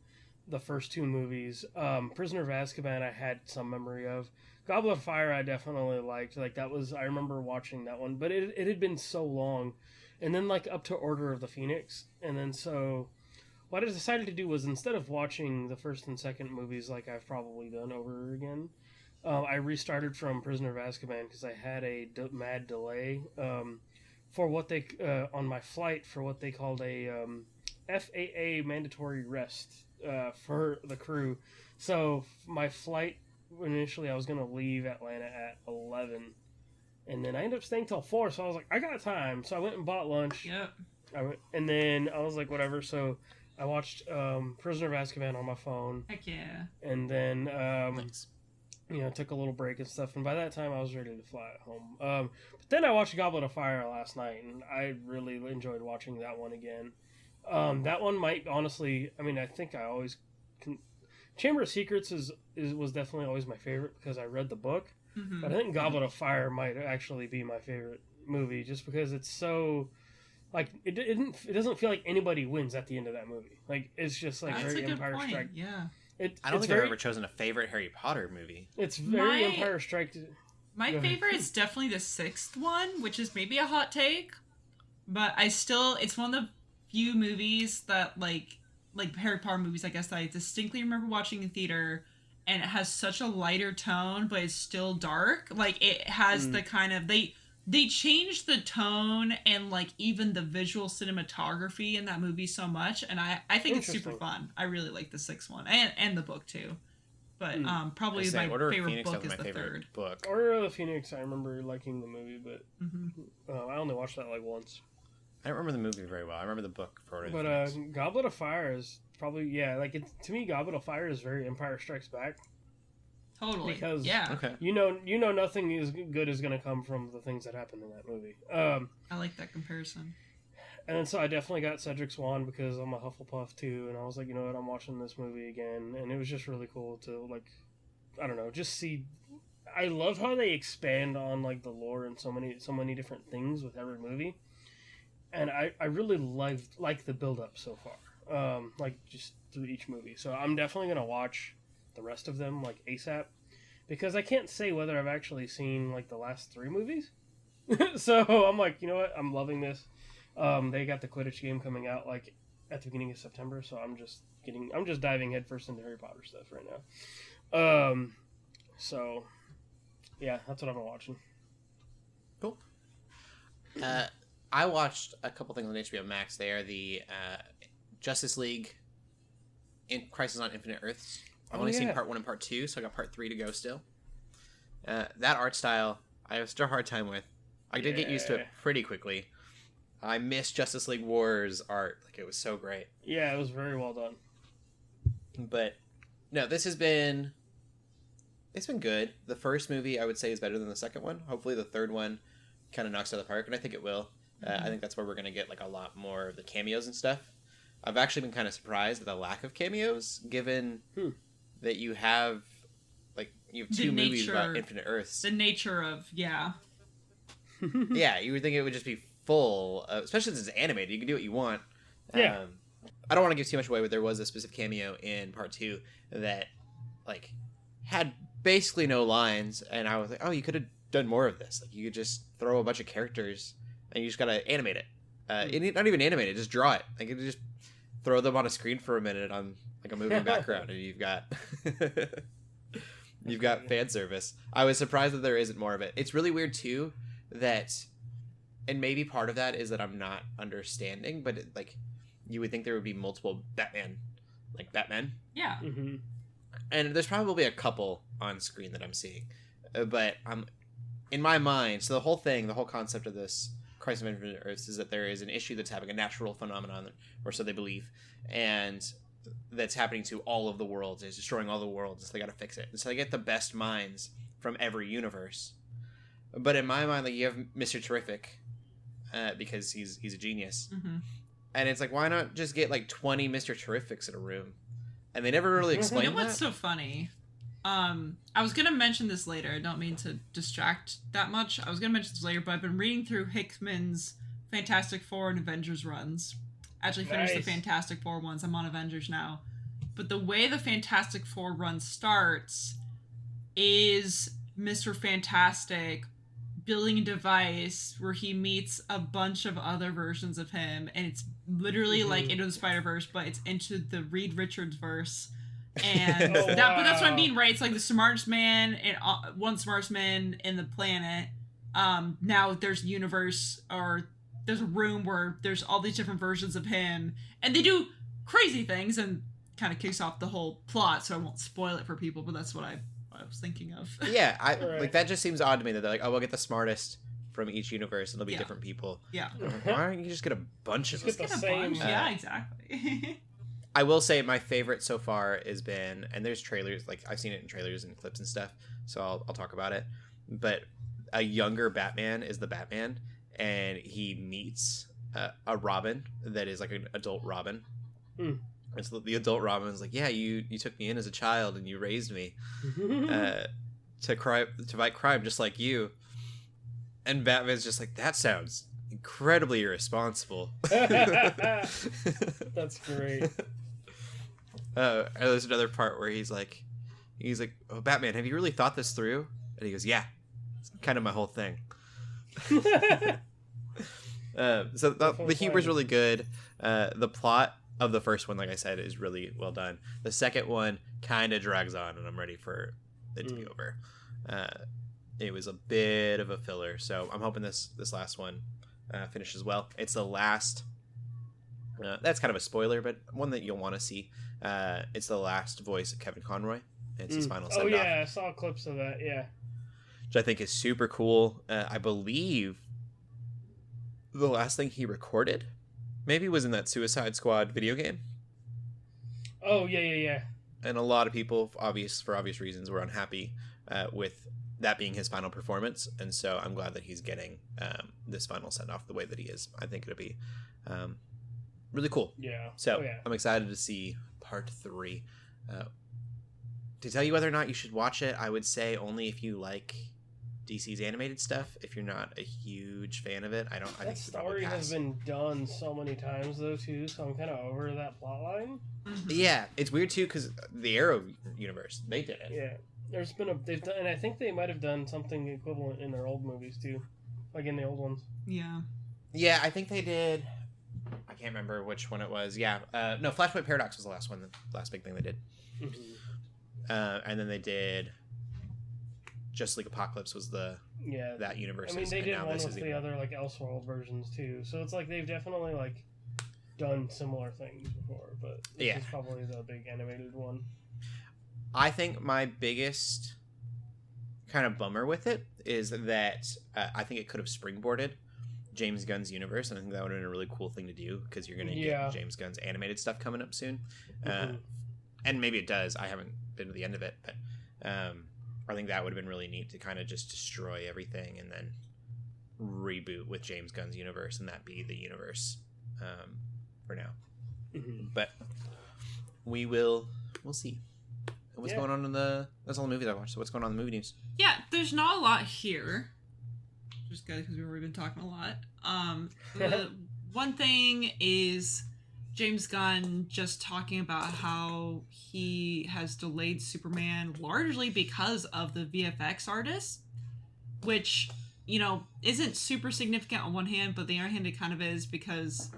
the first two movies. Prisoner of Azkaban I had some memory of. Goblet of Fire I definitely liked. Like, that was, I remember watching that one, but it had been so long. And then like up to Order of the Phoenix, and then so what I decided to do was, instead of watching the first and second movies like I've probably done over again, I restarted from Prisoner of Azkaban because I had a mad delay for what they on my flight for what they called a FAA mandatory rest for the crew. So my flight, initially I was going to leave Atlanta at 11, and then I ended up staying till 4, so I was like, I got time. So I went and bought lunch. Yep. And then I was like, whatever. So I watched Prisoner of Azkaban on my phone. Heck yeah. And then Nice. took a little break and stuff, and by that time I was ready to fly home. But then I watched Goblet of Fire last night, and I really enjoyed watching that one again. That one might honestly, I mean, I think I always Chamber of Secrets was definitely always my favorite because I read the book. Mm-hmm. But I think Goblet of Fire might actually be my favorite movie, just because it's so, like, it doesn't feel like anybody wins at the end of that movie. Like, it's just like That's very a good Empire point. Strike. Yeah. I don't think I've ever chosen a favorite Harry Potter movie. It's very Empire Strikes. My favorite is definitely the 6th one, which is maybe a hot take, but it's one of the few movies that like Harry Potter movies, I guess, that I distinctly remember watching in theater, and it has such a lighter tone, but it's still dark. Like, it has the kind of, they changed the tone and, like, even the visual cinematography in that movie so much, and I think it's super fun. I really like the 6th one, and the book, too. But probably my favorite book is the 3rd. Book. Order of the Phoenix, I remember liking the movie, but I only watched that, like, once. I don't remember the movie very well. I remember the book for Order of the Phoenix. But Goblet of Fire is probably, to me, Goblet of Fire is very Empire Strikes Back. Totally. Because okay. you know nothing is good is going to come from the things that happened in that movie. I like that comparison. And then so I definitely got Cedric's Wand because I'm a Hufflepuff too, and I was like, you know what, I'm watching this movie again, and it was just really cool to, like, I don't know, just see. I love how they expand on, like, the lore and so many different things with every movie, and I really like the build up so far, like, just through each movie. So I'm definitely gonna watch the rest of them, like, ASAP, because I can't say whether I've actually seen, like, the last 3 movies. So I'm like, you know what, I'm loving this. They got the Quidditch game coming out, like, at the beginning of September, so I'm just diving headfirst into Harry Potter stuff right now. So yeah, that's what I've been watching. Cool. I watched a couple things on HBO Max. They are the Justice League in Crisis on Infinite Earths. I've only seen part 1 and part 2, so I got part 3 to go still. That art style, I have still a hard time with. I did get used to it pretty quickly. I miss Justice League Wars art. Like, it was so great. Yeah, it was very well done. But, no, it's been good. The first movie, I would say, is better than the second one. Hopefully the third one kind of knocks it out of the park, and I think it will. I think that's where we're going to get, like, a lot more of the cameos and stuff. I've actually been kind of surprised at the lack of cameos, given that you have 2 movies about Infinite Earths. The nature of, yeah, you would think it would just be full, especially since it's animated. You can do what you want. Yeah. I don't want to give too much away, but there was a specific cameo in part 2 that, like, had basically no lines, and I was like, oh, you could have done more of this. Like, you could just throw a bunch of characters, and you just gotta animate it. Not even animate it, just draw it. Like, you just throw them on a screen for a minute on, like, a moving background, and you've got fan service. I was surprised that there isn't more of it. It's really weird too that, and maybe part of that is that I'm not understanding, but you would think there would be multiple Batman. yeah. Mm-hmm. And there's probably a couple on screen that I'm seeing, but I'm in my mind. So the whole concept of this Crisis on Infinite Earths is that there is an issue that's having a natural phenomenon, or so they believe, and that's happening to all of the worlds. It's destroying all the worlds, so they got to fix it. And so they get the best minds from every universe. But in my mind, like, you have Mr. Terrific, because he's a genius, and it's like, why not just get like 20 Mr. Terrifics in a room? And they never really explain that. You know what's so funny? I was gonna mention this later. I don't mean to distract that much. I was gonna mention this later, but I've been reading through Hickman's Fantastic Four and Avengers runs. Actually finished the Fantastic Four ones. I'm on Avengers now. But the way the Fantastic Four run starts is Mr. Fantastic building a device where he meets a bunch of other versions of him, and it's literally like Into the Spider-Verse, but it's into the Reed Richards verse. And but that's what I mean, right? It's like the smartest man and one smartest man in the planet. Now there's a universe, or there's a room where there's all these different versions of him, and they do crazy things, and kind of kicks off the whole plot. So I won't spoil it for people, but that's what I was thinking of. Yeah, like, that just seems odd to me that they're like, oh, we'll get the smartest from each universe, and it'll be different people. Yeah. Why don't you just get a bunch of them? Just get a bunch. Yeah, exactly. I will say my favorite so far has been, and there's trailers, like, I've seen it in trailers and clips and stuff, so I'll talk about it. But a younger Batman is the Batman, and he meets a Robin that is like an adult Robin. And so the adult Robin is like, yeah, you took me in as a child and you raised me to fight crime just like you. And Batman's just like, that sounds incredibly irresponsible. That's great. There's another part where he's like, oh, Batman, have you really thought this through? And he goes, yeah, it's kind of my whole thing. So the humor's really good. The plot of the first one, like I said, is really well done. The second one kind of drags on, and I'm ready for it to be over. It was a bit of a filler, so I'm hoping this last one finishes well. It's the last. That's kind of a spoiler, but one that you'll want to see. It's the last voice of Kevin Conroy. It's his final send-off. Oh yeah, I saw clips of that. Yeah, which I think is super cool. I believe the last thing he recorded maybe was in that Suicide Squad video game. Oh yeah. And a lot of people, for obvious reasons, were unhappy with that being his final performance, and so I'm glad that he's getting this final send-off the way that he is. I think it'll be really cool. Yeah. So I'm excited to see part 3. To tell you whether or not you should watch it, I would say only if you like DC's animated stuff. If you're not a huge fan of it, I think that story has been done so many times though too, so I'm kind of over that plot line. Yeah, it's weird too because the Arrow universe, they did it. Yeah, they've done, and I think they might have done something equivalent in their old movies too, like in the old ones. Yeah, I think they did. I can't remember which one it was. Yeah, no, Flashpoint Paradox was the last big thing they did. And then they did Just League Apocalypse was that universe. I mean, they did one with the other like Elseworld versions too. So it's like they've definitely like done similar things before, but this is probably the big animated one. I think my biggest kind of bummer with it is that I think it could have springboarded James Gunn's universe, and I think that would have been a really cool thing to do because you're going to get James Gunn's animated stuff coming up soon. And maybe it does. I haven't been to the end of it, but I think that would have been really neat to kind of just destroy everything and then reboot with James Gunn's universe, and that be the universe for now. But we'll see. What's going on that's all the movies I watched. So what's going on in the movie news? Yeah, there's not a lot here. Just good because we've already been talking a lot. The one thing is James Gunn just talking about how he has delayed Superman largely because of the VFX artist, which, isn't super significant on one hand, but the other hand it kind of is because,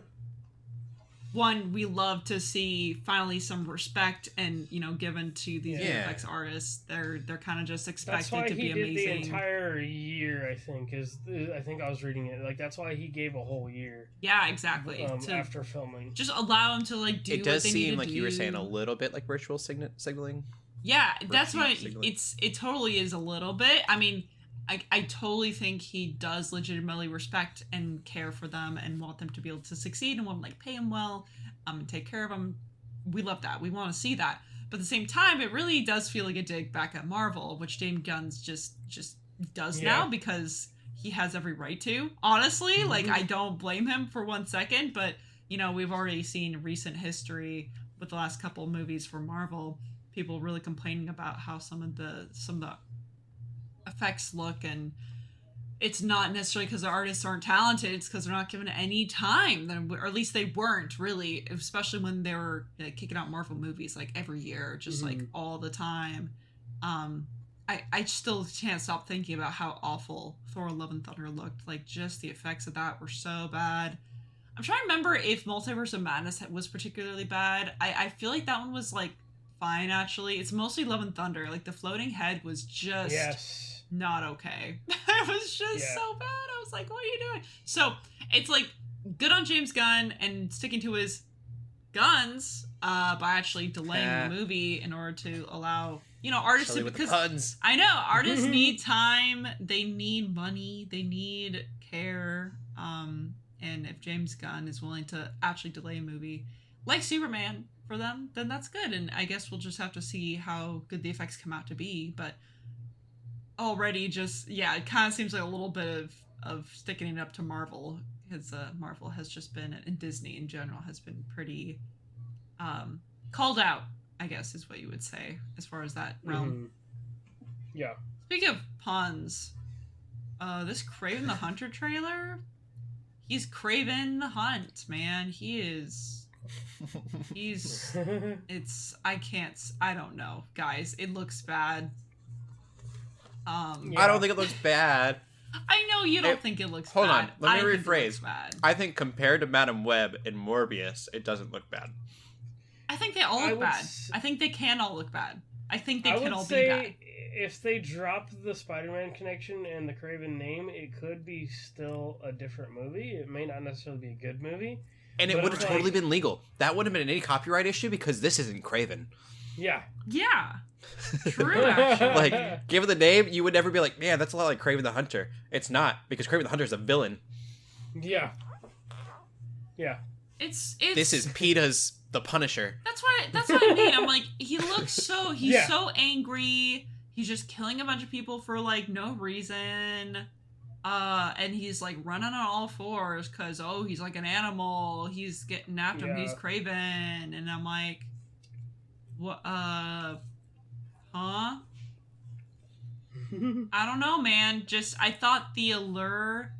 one, we love to see finally some respect and, given to these VFX artists. They're kind of just expected to be amazing. That's why he did the entire year, I think I was reading it. Like, that's why he gave a whole year. Yeah, exactly. After filming. Just allow him to, do what they need to do. It does seem like you were saying a little bit like virtual signaling. Yeah, that's why it totally is a little bit. I mean, I totally think he does legitimately respect and care for them and want them to be able to succeed and want to pay them well, and take care of them. We love that. We want to see that. But at the same time, it really does feel like a dig back at Marvel, which James Gunn just does now because he has every right to. Honestly, I don't blame him for 1 second, but we've already seen recent history with the last couple of movies for Marvel, people really complaining about how some of the effects look, and it's not necessarily because the artists aren't talented, it's because they're not given any time, or at least they weren't really, especially when they were kicking out Marvel movies every year, just all the time. I still can't stop thinking about how awful Thor Love and Thunder looked. Just the effects of that were so bad. I'm trying to remember if Multiverse of Madness was particularly bad. I feel like that one was fine, actually. It's mostly Love and Thunder. The floating head was just not okay. It was just so bad. I was like, what are you doing? So it's good on James Gunn and sticking to his guns by actually delaying the movie in order to allow artists Shelley to, because puns. I know artists need time, they need money, they need care, and if James Gunn is willing to actually delay a movie like Superman for them, then that's good. And I guess we'll just have to see how good the effects come out to be. But already it kind of seems like a little bit of sticking it up to Marvel, because Marvel has just been, and Disney in general has been pretty called out, I guess is what you would say, as far as that realm. Yeah. Speaking of puns, this Kraven the Hunter trailer, he's Kraven the Hunt, man. He is I don't know, guys. It looks bad. I don't think it looks bad. I know you don't think it looks bad. Hold on, let me rephrase. Bad. I think compared to Madam Web and Morbius, it doesn't look bad. I think they all look bad. I think they can all look bad. I think they can all be bad. If they drop the Spider-Man connection and the Kraven name, it could be still a different movie. It may not necessarily be a good movie. And it would have totally been legal. That wouldn't have been any copyright issue because this isn't Kraven. Yeah. Yeah. True, actually. Like, given the name, you would never be like, man, that's a lot like Kraven the Hunter. It's not, because Kraven the Hunter is a villain. Yeah. Yeah. It's This is PETA's The Punisher. That's what I mean. I'm like, he's so angry. He's just killing a bunch of people for like no reason. And he's like running on all fours because he's like an animal. He's getting after him. He's Kraven, and I'm like, what? Huh? I don't know, man. I thought the allure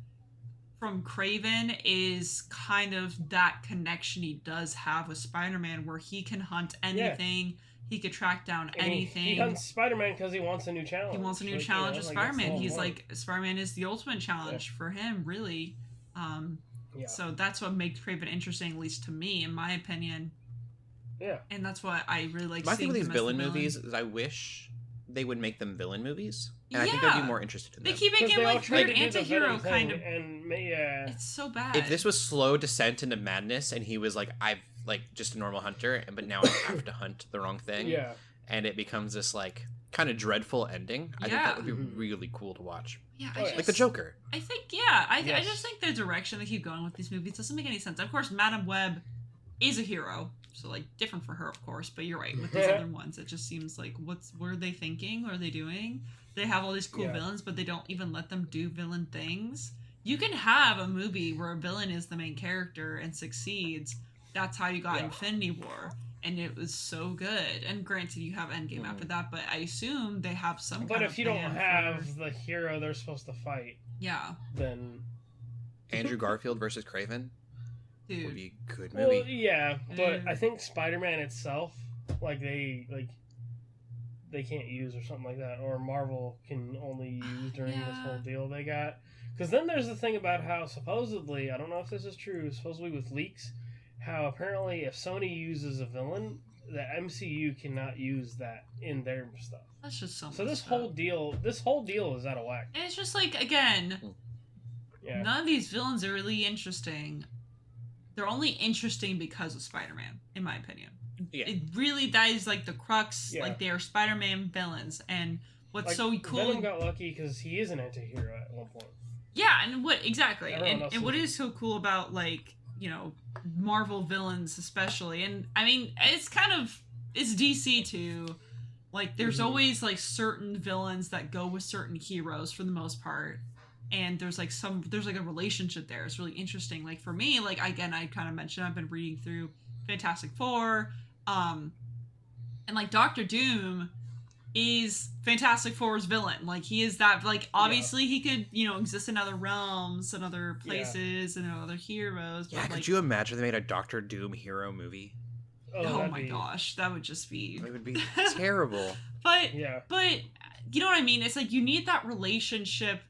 from Kraven is kind of that connection he does have with Spider-Man, where he can hunt anything. Yeah. He could track down anything. He hunts Spider-Man because he wants a new challenge. He wants a new challenge with Spider-Man. He's like, Spider-Man is the ultimate challenge for him, really. So that's what makes Kraven interesting, at least to me, in my opinion. Yeah. And that's what I really like. My thing with these villain movies is I wish they would make them villain movies. And I think I'd be more interested in them. They keep making like weird anti-hero kind of. And it's so bad. If this was slow descent into madness and he was like, I've like just a normal hunter, but now I have to hunt the wrong thing. Yeah. And it becomes this like kind of dreadful ending. I think that would be really cool to watch. Yeah, like the Joker. I think I just think the direction they keep going with these movies doesn't make any sense. Of course, Madam Web is a hero, so like different for her, of course. But you're right, with these other ones, it just seems like what are they thinking? What are they doing? They have all these cool villains, but they don't even let them do villain things. You can have a movie where a villain is the main character and succeeds. That's how you got Infinity War, and it was so good. And granted, you have Endgame after that, but I assume they have some. But if you don't have the hero they're supposed to fight, then Andrew Garfield versus Kraven. Dude. Would be a good movie. Well, yeah, but I think Spider-Man itself, they can't use or something like that, or Marvel can only use during this whole deal they got. Because then there's the thing about how supposedly, I don't know if this is true, supposedly with leaks, how apparently if Sony uses a villain, the MCU cannot use that in their stuff. That's just so. So this whole deal is out of whack. And it's just like, again, none of these villains are really interesting. They're only interesting because of Spider-Man, in my opinion. Yeah. It really, that is like the crux. Like, they are Spider-Man villains. And what's like, so cool. Venom got lucky because he is an anti-hero at one point. Yeah, and exactly. And what is so cool about, like, you know, Marvel villains especially. And, I mean, it's DC too. Like, there's always, like, certain villains that go with certain heroes for the most part. And there's like a relationship there. It's really interesting. Like for me, like again, I kind of mentioned I've been reading through Fantastic Four, and like Doctor Doom is Fantastic Four's villain. Like he is that. Like obviously he could exist in other realms and other places and other heroes. Yeah, but, could you imagine they made a Doctor Doom hero movie? Oh my gosh, that would just be. It would be terrible. But you know what I mean? It's like you need that relationship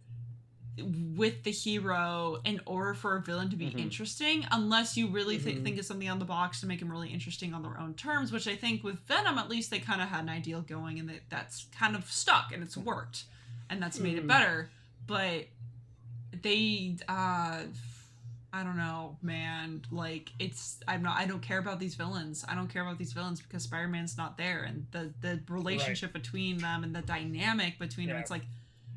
with the hero in order for a villain to be interesting, unless you really think of something on the box to make him really interesting on their own terms, which I think with Venom at least they kind of had an ideal going, and that's kind of stuck and it's worked and that's made it better. But they I don't know, man, like I don't care about these villains. I don't care about these villains because Spider-Man's not there, and the relationship between them and the dynamic between them, it's like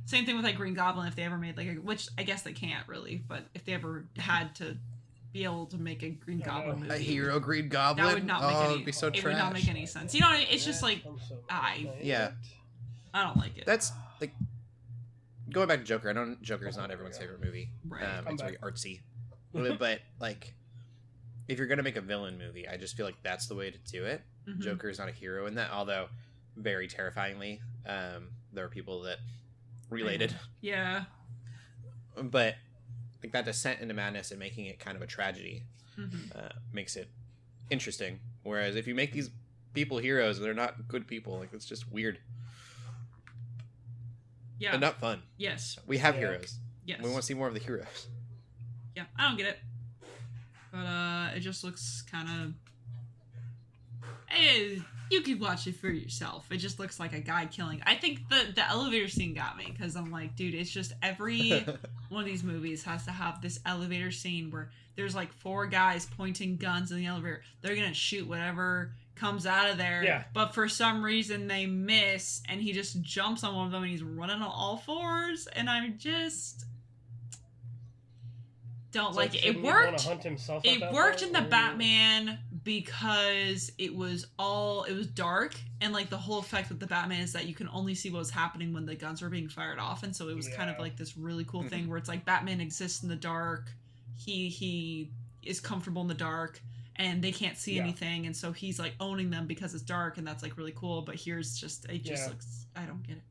same thing with like Green Goblin. If they ever made which I guess they can't really, but if they ever had to be able to make a Green Goblin movie, a hero Green Goblin, that would not make it'd be so trash. It would not make any sense. You know, it's just like I don't like it. That's like going back to Joker. I know Joker is not everyone's favorite movie. Right. It's very artsy, but like if you're gonna make a villain movie, I just feel like that's the way to do it. Joker is not a hero in that, although very terrifyingly, there are people that related. Yeah. But like that descent into madness and making it kind of a tragedy makes it interesting. Whereas if you make these people heroes and they're not good people, like it's just weird. Yeah. And not fun. Yes. We have heroes. Yes. We want to see more of the heroes. Yeah, I don't get it. But it just looks kind of... you could watch it for yourself. It just looks like a guy killing. I think the elevator scene got me, because I'm like, dude, it's just every one of these movies has to have this elevator scene where there's like 4 guys pointing guns in the elevator. They're gonna shoot whatever comes out of there. Yeah. But for some reason they miss, and he just jumps on one of them, and he's running on all 4s, and I'm just... don't like it. It worked. It worked in the Batman because it was dark, and like the whole effect with the Batman is that you can only see what was happening when the guns were being fired off, and so it was kind of like this really cool thing where it's like Batman exists in the dark. He is comfortable in the dark, and they can't see anything, and so he's like owning them because it's dark, and that's like really cool. But here's just it looks, I don't get it.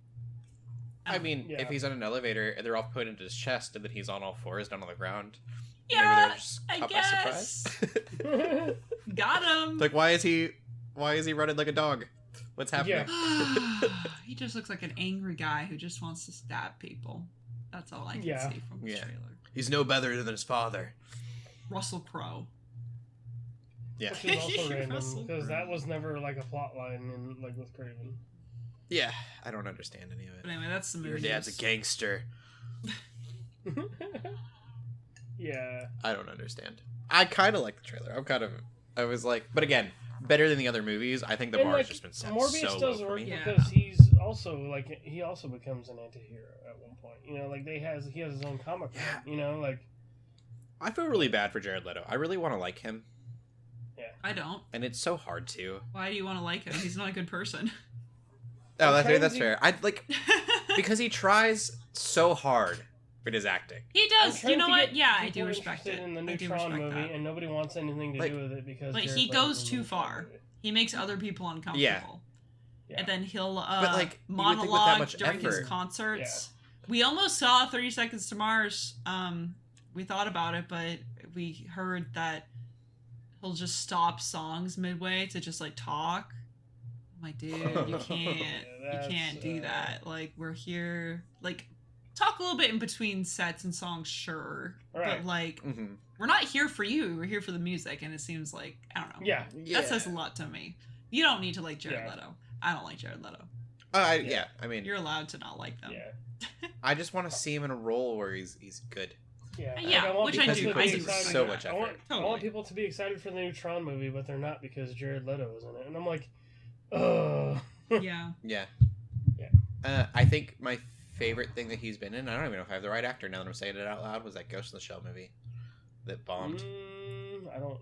I mean, if he's on an elevator and they're all put into his chest, and then he's on all 4s down on the ground. Yeah, maybe they're just I caught guess. by surprise. Got him. Like, why is he running like a dog? What's happening? He just looks like an angry guy who just wants to stab people. That's all I can see from the trailer. He's no better than his father. Russell Crowe. Yeah. Which is also random, because that was never like a plot line in like with Kraven. Yeah, I don't understand any of it. But anyway, that's the movie. Your dad's a gangster. Yeah. I don't understand. I kind of like the trailer. I was like, but again, better than the other movies. I think the bar has just been set Morbius so does low for work me. because he's also like he also becomes an anti-hero at one point. You know, like he has his own comic book. You know, like I feel really bad for Jared Leto. I really want to like him. Yeah. I don't. And it's so hard to. Why do you want to like him? He's not a good person. Oh, that's fair. I like because he tries so hard with his acting. He does. You know what? Yeah, I do respect it. In the new Tron movie, and nobody wants anything to do with it because like he goes too far. He makes other people uncomfortable. Yeah. And then he'll but like monologue during his concerts. Yeah. We almost saw 30 Seconds to Mars. We thought about it, but we heard that he'll just stop songs midway to just like talk. I'm like, dude, you can't do that. Like, we're here, like, talk a little bit in between sets and songs, sure, but like, we're not here for you. We're here for the music, and it seems like I don't know. Yeah, that says a lot to me. You don't need to like Jared Leto. I don't like Jared Leto. I mean, you're allowed to not like them. Yeah. I just want to see him in a role where he's good. Yeah, which I do. I do so much effort. I want people to be excited for the new Tron movie, but they're not because Jared Leto is in it, and I'm like, ugh. Yeah. I think my favorite thing that he's been in, I don't even know if I have the right actor now that I'm saying it out loud, was that Ghost in the Shell movie that bombed. I don't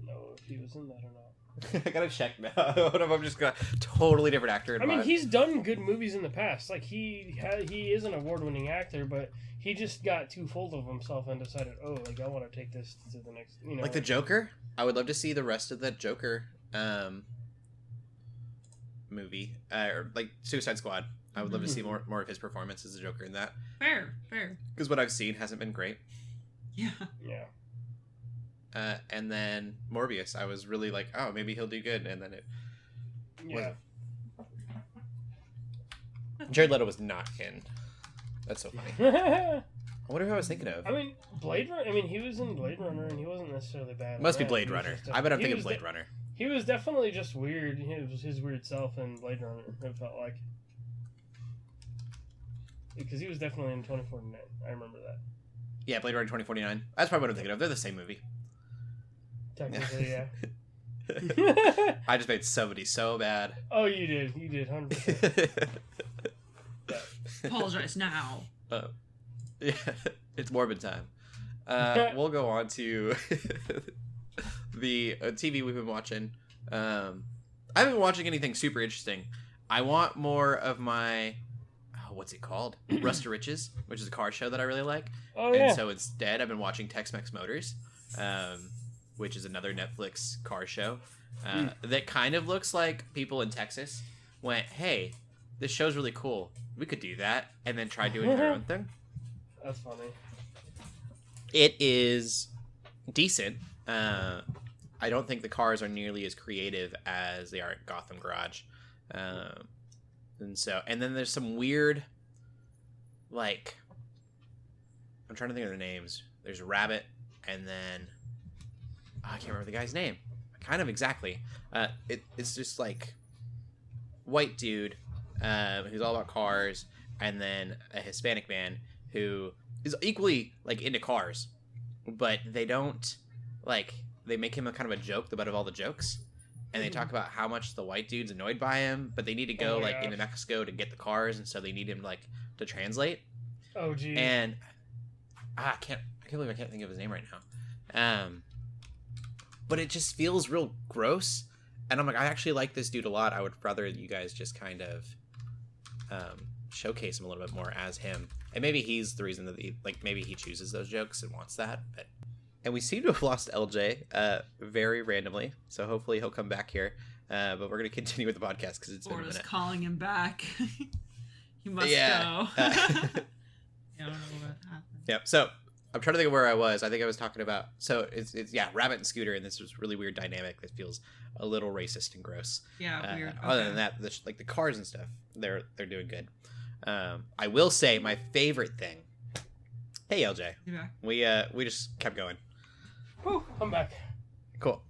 know if he was in that or not. I gotta check now. What if I'm just got a totally different actor in mind? He's done good movies in the past. Like he is an award-winning actor, but he just got too full of himself and decided, oh, like I want to take this to the next, you know. Like the Joker. I would love to see the rest of that Joker movie, or like Suicide Squad. I would love to see more of his performance as the Joker in that. Fair. Because what I've seen hasn't been great. Yeah. And then Morbius, I was really like, oh, maybe he'll do good, and then it wasn't. Jared Leto was not in. That's so funny. I wonder who I was thinking of. I mean, Blade Runner. I mean, he was in Blade Runner, and he wasn't necessarily bad. Must be Blade Runner. I bet I'm thinking Blade Runner. He was definitely just weird. He was his weird self in Blade Runner, it felt like. Because he was definitely in 2049. I remember that. Yeah, Blade Runner 2049. That's probably what I'm thinking of. They're the same movie. Technically, yeah. I just made somebody so bad. Oh, you did. You did, 100%. Apologize now. Yeah, it's Morbid time. We'll go on to the TV we've been watching. I haven't been watching anything super interesting. I want more of my... what's it called? Rust to Riches, which is a car show that I really like. Oh, yeah. And so instead, I've been watching Tex-Mex Motors, which is another Netflix car show that kind of looks like people in Texas went, hey, this show's really cool. We could do that. And then try doing their own thing. That's funny. It is decent. I I don't think the cars are nearly as creative as they are at Gotham Garage. And then there's some weird, like, I'm trying to think of their names. There's Rabbit, and then I can't remember the guy's name. Kind of exactly. It's just like white dude who's all about cars, and then a Hispanic man who is equally like into cars, but they don't like, they make him a kind of a joke, the butt of all the jokes, and they talk about how much the white dude's annoyed by him, but they need to go into Mexico to get the cars, and so they need him like to translate. Oh geez. And I can't believe I can't think of his name right now. But it just feels real gross, and I'm like, I actually like this dude a lot. I would rather you guys just kind of showcase him a little bit more as him, and maybe he's the reason that maybe he chooses those jokes and wants that. And we seem to have lost LJ very randomly, so hopefully he'll come back here. But we're going to continue with the podcast because it's been a minute. Calling him back. He must go. I don't know what happened. Yep. So I'm trying to think of where I was. I think I was talking about. So it's Rabbit and Scooter, and this was really weird dynamic that feels a little racist and gross. Yeah, weird. Okay. Other than that, the cars and stuff, they're doing good. I will say my favorite thing. Hey LJ. Yeah. We just kept going. Whew, I'm back. Cool.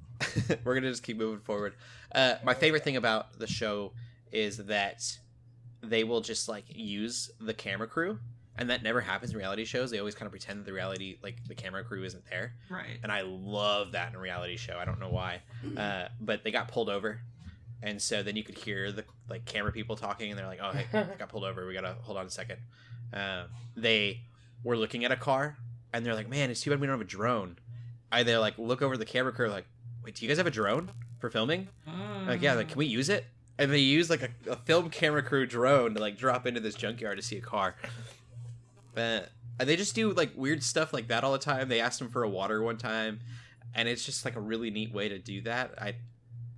We're gonna just keep moving forward. My favorite thing about the show is that they will just like use the camera crew, and that never happens in reality shows. They always kind of pretend that the camera crew isn't there. Right. And I love that in a reality show. I don't know why, but they got pulled over, and so then you could hear the like camera people talking, and they're like, "Oh, hey, I got pulled over. We gotta hold on a second." They were looking at a car, and they're like, "Man, it's too bad we don't have a drone." They like look over the camera crew, like, "Wait, do you guys have a drone for filming?" Like, yeah, like, can we use it? And they use like a film camera crew drone to like drop into this junkyard to see a car. And they just do like weird stuff like that all the time. They asked him for a water one time, and it's just like a really neat way to do that.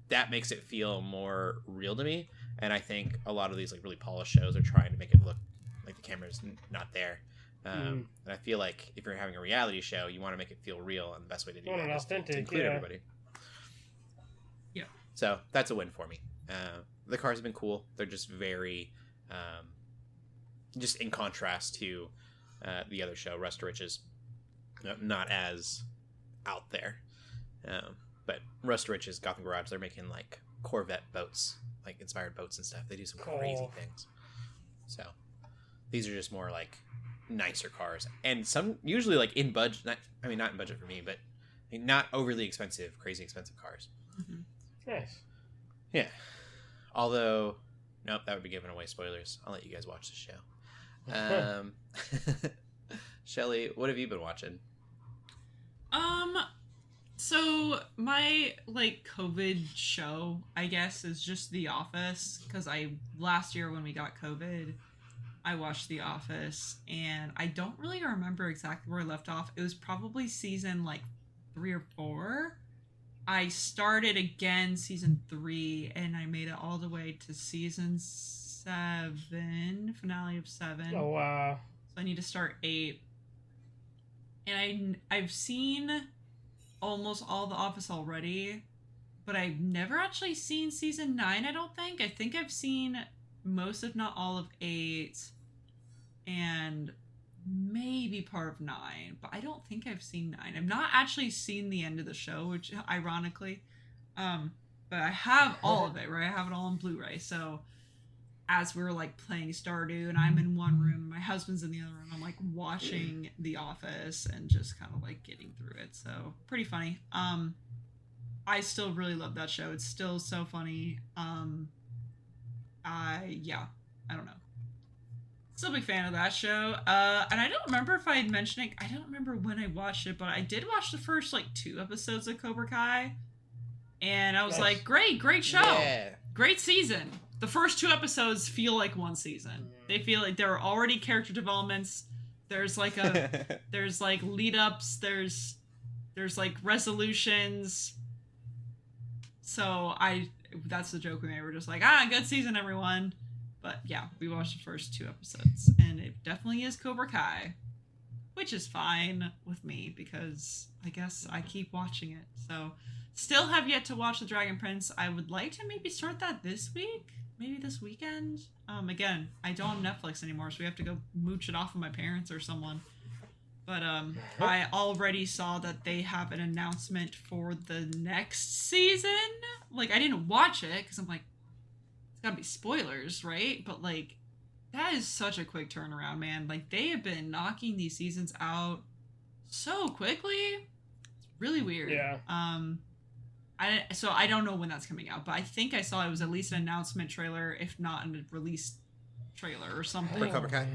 That makes it feel more real to me, and I think a lot of these like really polished shows are trying to make it look like the camera's not there. And I feel like if you're having a reality show, you want to make it feel real, and the best way to do that is to include everybody. Yeah. So that's a win for me. The cars have been cool. They're just very, just in contrast to the other show, Rust to Riches. Not as out there. But Rust to Riches, Gotham Garage, they're making like Corvette boats, like inspired boats and stuff. They do some crazy things. So these are just more like nicer cars, and some usually like in budget. Not in budget for me, but not overly expensive, crazy expensive cars. Mm-hmm. Nice. Yeah. Although, nope, that would be giving away spoilers. I'll let you guys watch the show. Shelley, what have you been watching? So my like COVID show, I guess, is just The Office, because last year when we got COVID, I watched The Office, and I don't really remember exactly where I left off. It was probably season like 3 or 4. I started again season 3, and I made it all the way to season 7, finale of 7. Oh wow! So I need to start 8. And I've seen almost all The Office already, but I've never actually seen season 9. I don't think. I think I've seen most, if not all, of 8, and maybe part of 9, but I don't think I've seen 9. I've not actually seen the end of the show, which ironically, but I have all of it, right? I have it all on Blu-ray. So as we're like playing Stardew, and I'm in one room, my husband's in the other room, I'm like watching The Office and just kind of like getting through it. So pretty funny. I still really love that show. It's still so funny. I don't know. Still a big fan of that show. And I don't remember if I had mentioned it. I don't remember when I watched it, but I did watch the first like 2 episodes of Cobra Kai. And I was like, great show. Yeah. Great season. The first 2 episodes feel like one season. They feel like there are already character developments. There's like there's like lead ups. There's like resolutions. So that's the joke we made. We're just like, good season, everyone. But yeah, we watched the first 2 episodes, and it definitely is Cobra Kai, which is fine with me because I guess I keep watching it. So Still have yet to watch The Dragon Prince. I would like to maybe start that this week. Maybe this weekend. Again, I don't have Netflix anymore, so we have to go mooch it off of my parents or someone. But I already saw that they have an announcement for the next season. Like, I didn't watch it because I'm like, it's gotta be spoilers, right? But like, that is such a quick turnaround, man. Like, they have been knocking these seasons out so quickly. It's really weird. Yeah. So I don't know when that's coming out, but I think I saw it was at least an announcement trailer, if not a release trailer or something. For Cobra Kai?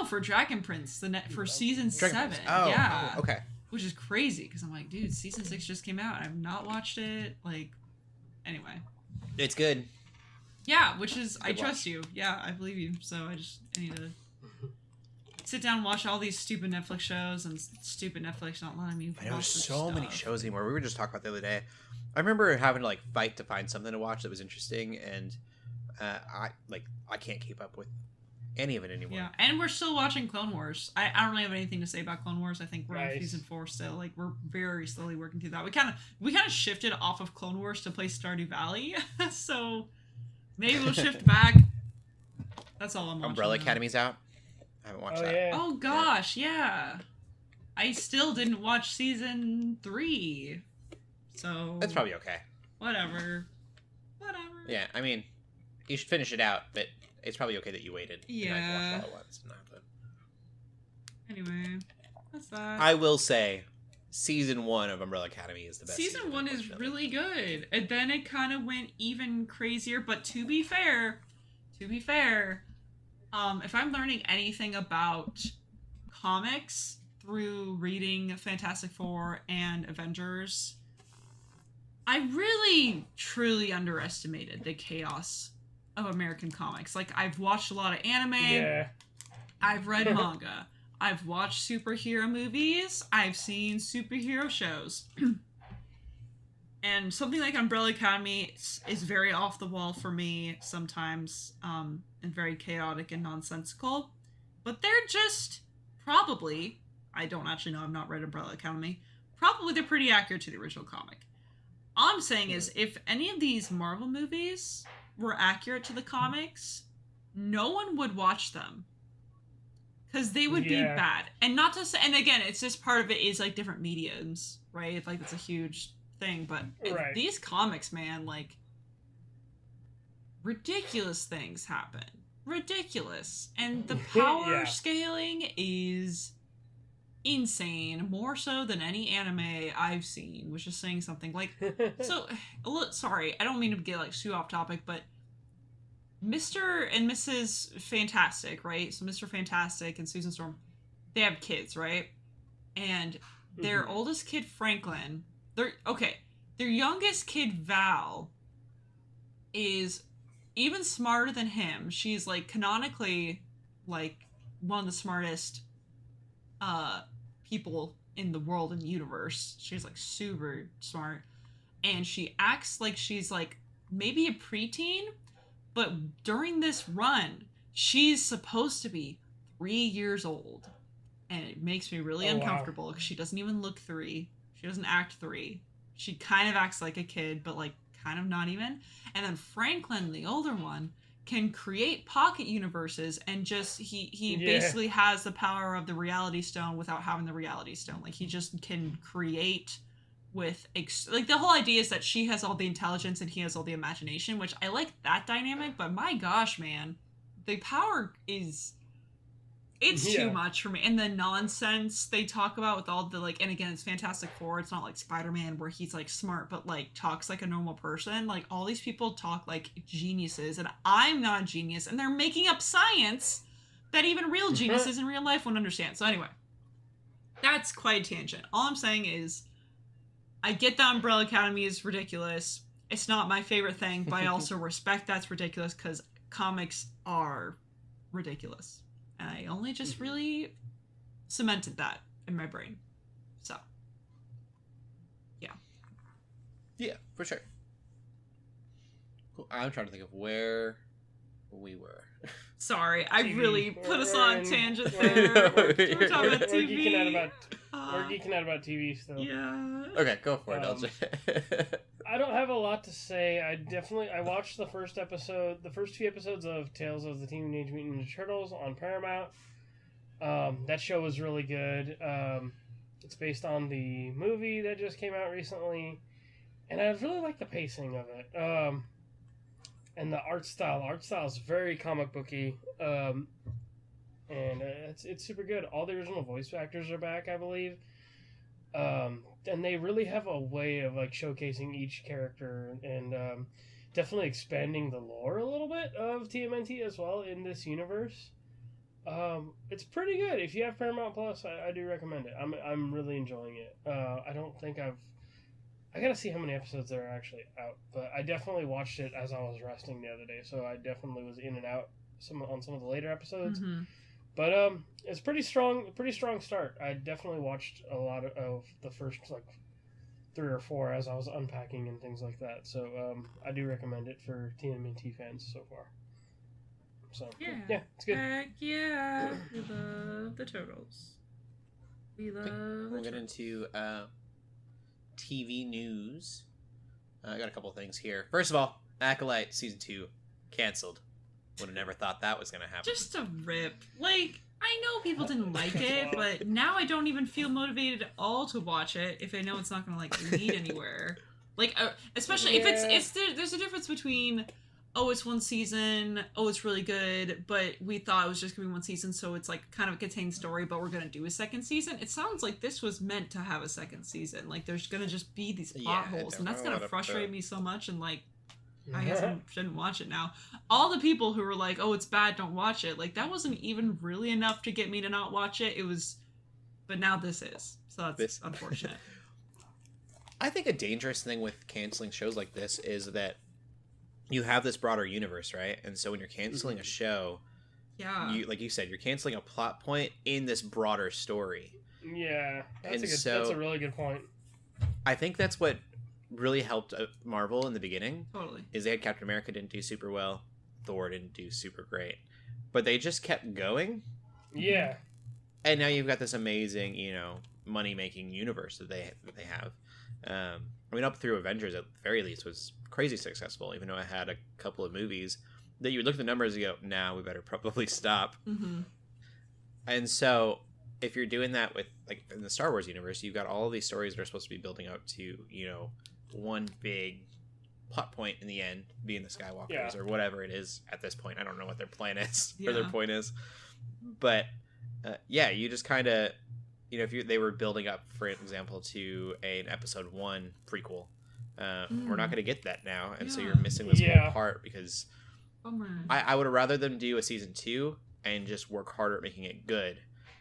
For Dragon Prince, for season Dragon 7. Prince. Oh, yeah. oh, okay. Which is crazy because I'm like, dude, season 6 just came out. I've not watched it. Like, anyway. It's good. Yeah, which is, I Good trust watch. you. Yeah, I believe you. So I need to sit down and watch all these stupid Netflix shows and stupid Netflix not letting me watch I know this so many stuff. shows anymore. We were just talking about the other day. I remember having to like fight to find something to watch that was interesting, and I can't keep up with any of it anymore. Yeah, and we're still watching Clone Wars. I don't really have anything to say about Clone Wars. I think we're in season 4 still. Like, we're very slowly working through that. We kind of shifted off of Clone Wars to play Stardew Valley, so maybe we'll shift back. That's all I'm watching. Umbrella now. Academy's out. I haven't watched that. Yeah. Oh gosh, yeah. I still didn't watch season 3, so That's probably okay. whatever. Yeah, I mean, you should finish it out, but it's probably okay that you waited. Yeah. And I can watch it all at once. And not have to- Anyway, that's that. I will say, season 1 of Umbrella Academy is the best. Season 1 is unfortunately. really good, and then it kind of went even crazier. But to be fair, if I'm learning anything about comics through reading Fantastic Four and Avengers, I really truly underestimated the chaos of American comics. Like, I've watched a lot of anime. Yeah. I've read manga. I've watched superhero movies. I've seen superhero shows. And something like Umbrella Academy is very off the wall for me sometimes, and very chaotic and nonsensical. But they're just probably, I don't actually know, I've not read Umbrella Academy, probably they're pretty accurate to the original comic. All I'm saying is, if any of these Marvel movies were accurate to the comics, no one would watch them. Because they would be bad. And not to say, and again, it's just part of it is like different mediums, right? Like, it's a huge thing, but these comics, man, like, ridiculous things happen. Ridiculous. And the power scaling is insane, more so than any anime I've seen, which is saying something. Like, so, sorry, I don't mean to get like too off topic, but Mr. and Mrs. Fantastic, right? So Mr. Fantastic and Susan Storm, they have kids, right? And their oldest kid, Franklin, their youngest kid, Val, is even smarter than him. She's like canonically like one of the smartest people in the world and universe. She's like super smart, and she acts like she's like maybe a preteen, but during this run she's supposed to be 3 years old, and it makes me really uncomfortable because she doesn't even look 3. She doesn't act 3. She kind of acts like a kid, but like kind of not even. And then Franklin, the older one, can create pocket universes, and just he basically has the power of the reality stone without having the reality stone. Like, he just can create with like, the whole idea is that she has all the intelligence and he has all the imagination, which I like that dynamic. But my gosh, man, the power is too much for me. And the nonsense they talk about with all the like, and again, it's Fantastic Four. It's not like Spider-Man where he's like smart but like talks like a normal person. Like, all these people talk like geniuses, and I'm not a genius, and they're making up science that even real geniuses in real life won't understand. So anyway, that's quite a tangent. All I'm saying is, I get that Umbrella Academy is ridiculous. It's not my favorite thing, but I also respect that's ridiculous because comics are ridiculous. And I only just really cemented that in my brain. So, yeah. Yeah, for sure. Cool. I'm trying to think of where we were. Sorry, I TV. really put us on a tangent We're there. We're talking about We're geeking out TV. about We're geeking out about TV still. Yeah. Okay, go for it, LJ. I don't have a lot to say. I watched the first few episodes of Tales of the Teenage Mutant Ninja Turtles on Paramount. That show was really good. It's based on the movie that just came out recently, and I really like the pacing of it. And the art style. Art style is very comic booky. And it's super good. All the original voice actors are back, I believe. And they really have a way of like showcasing each character and definitely expanding the lore a little bit of TMNT as well in this universe. It's pretty good. If you have Paramount Plus, I do recommend it. I'm really enjoying it. I don't think I gotta see how many episodes there are actually out, but I definitely watched it as I was resting the other day, so I definitely was in and out on some of the later episodes. Mm-hmm. But it's pretty strong start. I definitely watched a lot of the first like 3 or 4 as I was unpacking and things like that. So I do recommend it for TMNT fans so far. So yeah, it's good. Heck yeah, we love the turtles. We'll get into TV news. I got a couple things here. First of all, Acolyte season 2 canceled. Would have never thought that was gonna happen. Just a rip. Like, I know people didn't like it, but now I don't even feel motivated at all to watch it if I know it's not gonna like lead anywhere. Like, especially if there's a difference between, oh, it's one season, oh, it's really good, but we thought it was just gonna be one season, so it's like kind of a contained story, but we're gonna do a second season. It sounds like this was meant to have a second season. Like, there's gonna just be these plot holes, and that's gonna frustrate me so much. And like, I guess I shouldn't watch it now. All the people who were like, oh, it's bad, don't watch it. Like, that wasn't even really enough to get me to not watch it. It was, but now this is. So that's unfortunate. I think a dangerous thing with canceling shows like this is that you have this broader universe, right? And so when you're canceling a show, you, like you said, you're canceling a plot point in this broader story. Yeah, that's a really good point. I think that's what really helped Marvel in the beginning. Totally. Is they had Captain America didn't do super well, Thor didn't do super great, but they just kept going. Yeah. And now you've got this amazing, money making universe that they have. I mean, up through Avengers at the very least was crazy successful, even though it had a couple of movies that you would look at the numbers and go, nah, we better probably stop. Mm-hmm. And so if you're doing that with, like, in the Star Wars universe, you've got all of these stories that are supposed to be building up to, one big plot point in the end, being the Skywalkers or whatever it is at this point. I don't know what their plan is or their point is. But, you just kind of, if they were building up, for example, to an episode 1 prequel, we're not going to get that now. And so you're missing this whole part because I would have rather them do a season 2 and just work harder at making it good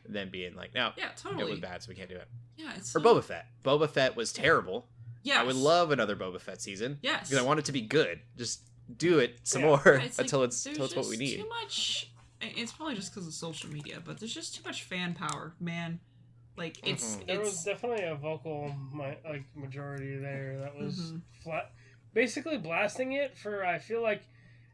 than being like, no, it was bad, so we can't do it. Yeah, or Boba Fett. Boba Fett was terrible. Yes. I would love another Boba Fett season. Yes. Because I want it to be good. Just do it some more until it's what we need. Too much. It's probably just because of social media, but there's just too much fan power, man. Like, there was definitely a vocal majority there that was basically blasting it for, I feel like,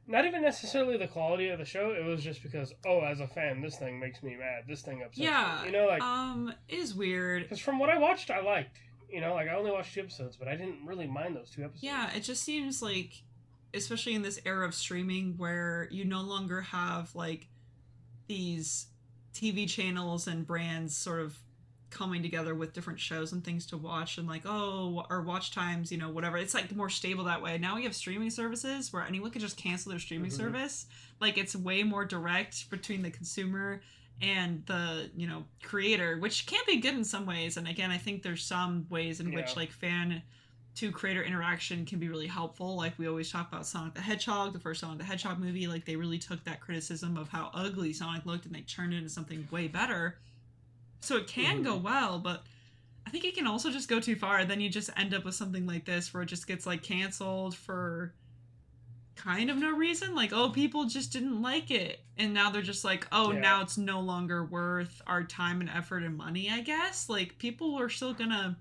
not even necessarily the quality of the show. It was just because, as a fan, this thing makes me mad. This thing upsets me. It is weird. Because from what I watched, I liked. I only watched 2 episodes, but I didn't really mind those 2 episodes. Yeah, it just seems like, especially in this era of streaming where you no longer have, like, these TV channels and brands sort of coming together with different shows and things to watch and like, our watch times, whatever. It's like more stable that way. Now we have streaming services where anyone can just cancel their streaming service. Like, it's way more direct between the consumer and the, creator, which can be good in some ways. And again, I think there's some ways in which like fan to creator interaction can be really helpful. Like, we always talk about Sonic the Hedgehog, the first Sonic the Hedgehog movie. Like, they really took that criticism of how ugly Sonic looked and they turned it into something way better. So it can go well, but I think it can also just go too far. Then you just end up with something like this where it just gets like canceled for kind of no reason. Like, people just didn't like it. And now they're just like, now it's no longer worth our time and effort and money, I guess. Like, people are still gonna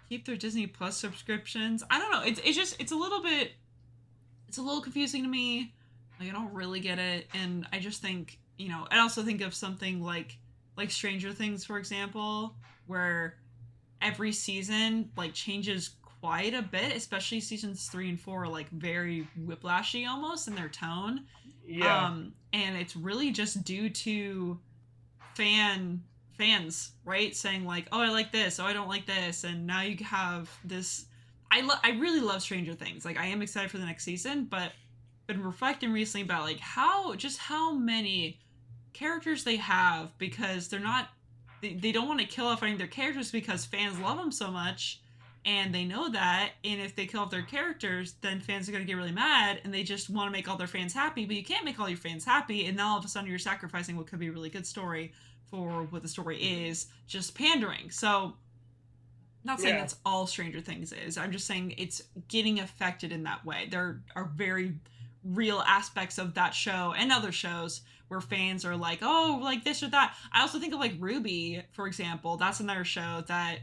keep their Disney Plus subscriptions. I don't know. It's a little confusing to me. Like, I don't really get it. And I just think, I also think of something like Stranger Things, for example, where every season like changes quite a bit, especially seasons 3 and 4 are like very whiplashy almost in their tone. Yeah. And it's really just due to fans, right? Saying like, oh, I like this, oh, I don't like this, and now you have this. I really love Stranger Things. Like, I am excited for the next season, but been reflecting recently about like how many characters they have, because they're not, they don't want to kill off any of their characters because fans love them so much, and they know that, and if they kill off their characters, then fans are going to get really mad, and they just want to make all their fans happy, but you can't make all your fans happy, and now all of a sudden you're sacrificing what could be a really good story for what the story is, just pandering. So, not saying that's all Stranger Things is. I'm just saying it's getting affected in that way. There are very real aspects of that show and other shows where fans are like, oh, like this or that. I also think of like Ruby, for example. That's another show that,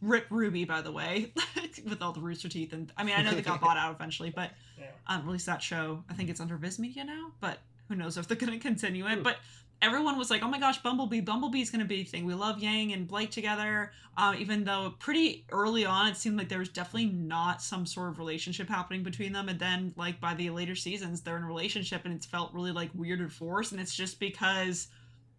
Rip Ruby, by the way, with all the rooster teeth. And I mean, I know they got bought out eventually, but released that show. I think it's under Viz Media now, but who knows if they're going to continue it. But everyone was like, oh my gosh, Bumblebee's going to be a thing. We love Yang and Blake together. Even though pretty early on, it seemed like there was definitely not some sort of relationship happening between them. And then like by the later seasons, they're in a relationship and it's felt really like weird and forced. And it's just because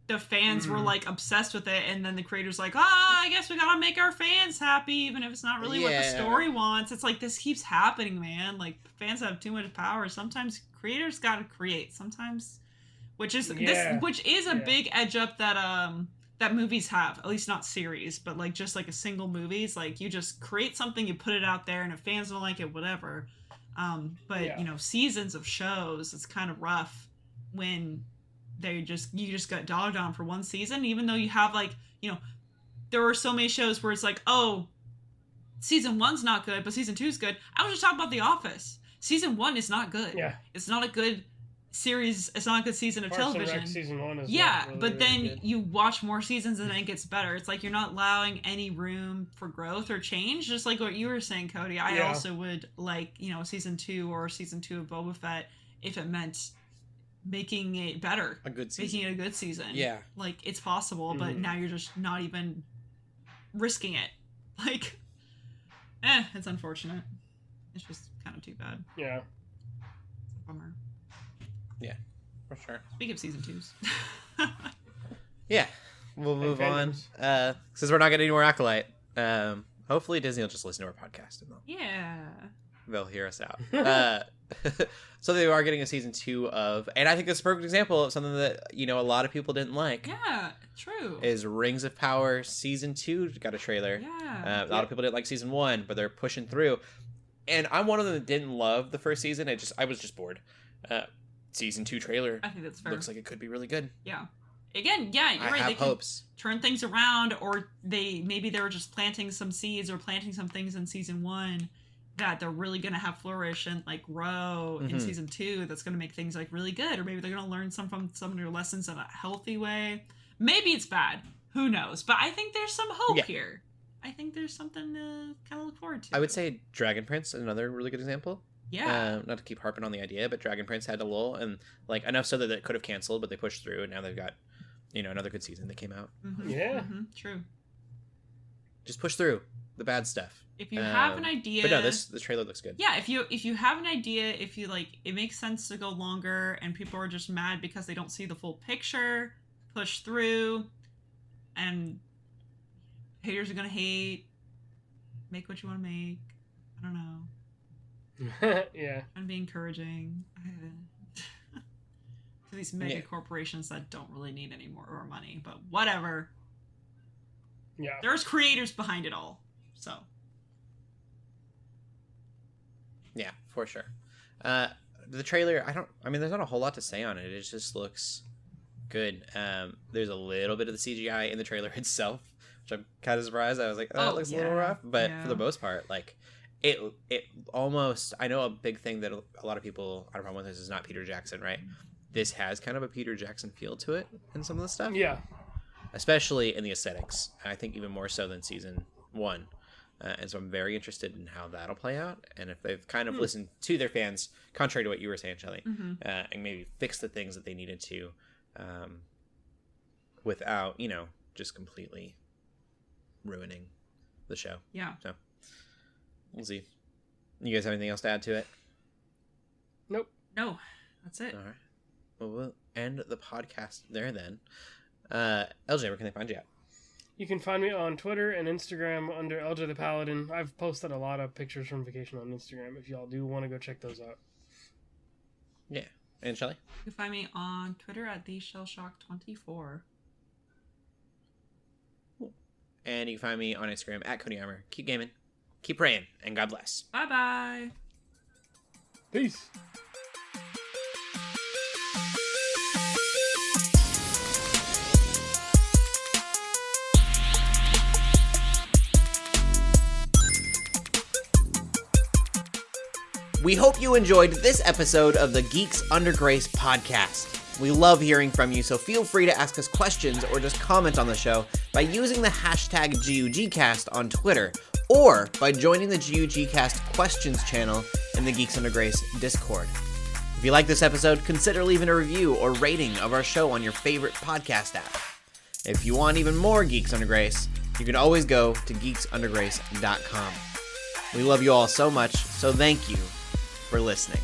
the fans were like obsessed with it. And then the creator's like, I guess we got to make our fans happy, even if it's not really what the story wants. It's like, this keeps happening, man. Like, fans have too much power. Sometimes creators got to create. Sometimes... Which is a big edge up that that movies have, at least not series, but like just like a single movies, like you just create something, you put it out there, and if fans don't like it, whatever. But you know, seasons of shows, it's kind of rough when you just got dogged on for one season, even though you have like, you know, there were so many shows where it's like, oh, season 1's not good, but season 2's good. I was just talking about The Office. Season 1 is not good. Yeah, it's not a good series. It's not a good season of television. Season 1 is really, but then good. You watch more seasons and then it gets better. It's like you're not allowing any room for growth or change, just like what you were saying, Cody. I also would like, you know, season 2 or season 2 of Boba Fett if it meant making it better, a good season, making it a good season. Yeah, like it's possible, but now you're just not even risking it. Like, it's unfortunate. It's just kind of too bad. Yeah, it's a bummer. Yeah, for sure. Speaking of season 2s. Yeah, we'll move on. Since we're not getting any more Acolyte, hopefully Disney will just listen to our podcast and they'll hear us out. So they are getting a season 2 of, and I think this is a perfect example of something that, you know, a lot of people didn't like. Yeah, true. Is Rings of Power season 2 got a trailer. Yeah. A lot of people didn't like season 1, but they're pushing through. And I'm one of them that didn't love the first season. I was just bored. Season 2 trailer. I think that's fair. Looks like it could be really good. Yeah. Again, yeah, you're right. I have hopes. Turn things around, or maybe they were just planting some seeds or planting some things in season 1 that they're really going to have flourish and like grow in season 2. That's going to make things like really good, or maybe they're going to learn from some of their lessons in a healthy way. Maybe it's bad. Who knows? But I think there's some hope here. I think there's something to kind of look forward to. I would say Dragon Prince, another really good example. Yeah. Not to keep harping on the idea, but Dragon Prince had a lull, and like enough so that it could have canceled, but they pushed through, and now they've got, you know, another good season that came out. Mm-hmm. Yeah. Mm-hmm. True. Just push through the bad stuff. If you have an idea, but no, this trailer looks good. Yeah, if you have an idea, if you like, it makes sense to go longer, and people are just mad because they don't see the full picture. Push through, and haters are gonna hate. Make what you want to make. I don't know. Yeah. And be encouraging to these mega corporations that don't really need any more money, but whatever. Yeah. There's creators behind it all, so. Yeah, for sure. The trailer, there's not a whole lot to say on it. It just looks good. There's a little bit of the CGI in the trailer itself, which I'm kind of surprised. I was like, it looks a little rough, but for the most part, like, it almost, I know a big thing that a lot of people have a problem with this is not Peter Jackson, right? This has kind of a Peter Jackson feel to it in some of the stuff. Yeah. Especially in the aesthetics. I think even more so than season 1. And so I'm very interested in how that'll play out. And if they've kind of listened to their fans, contrary to what you were saying, Shelley, and maybe fix the things that they needed to without, you know, just completely ruining the show. Yeah. So we'll see. You guys have anything else to add to it? Nope. No, that's it. All right. Well, we'll end the podcast there then. LJ, where can they find you at? You can find me on Twitter and Instagram under LJ the Paladin. I've posted a lot of pictures from vacation on Instagram if y'all do want to go check those out. Yeah. And Shelley? You can find me on Twitter at TheShellshock24. And you can find me on Instagram at Cody Armour. Keep gaming, keep praying, and God bless. Bye-bye. Peace. We hope you enjoyed this episode of the Geeks Under Grace podcast. We love hearing from you, so feel free to ask us questions or just comment on the show by using the hashtag GUGcast on Twitter or by joining the GUGcast questions channel in the Geeks Under Grace Discord. If you like this episode, consider leaving a review or rating of our show on your favorite podcast app. If you want even more Geeks Under Grace, you can always go to geeksundergrace.com. We love you all so much, so thank you for listening.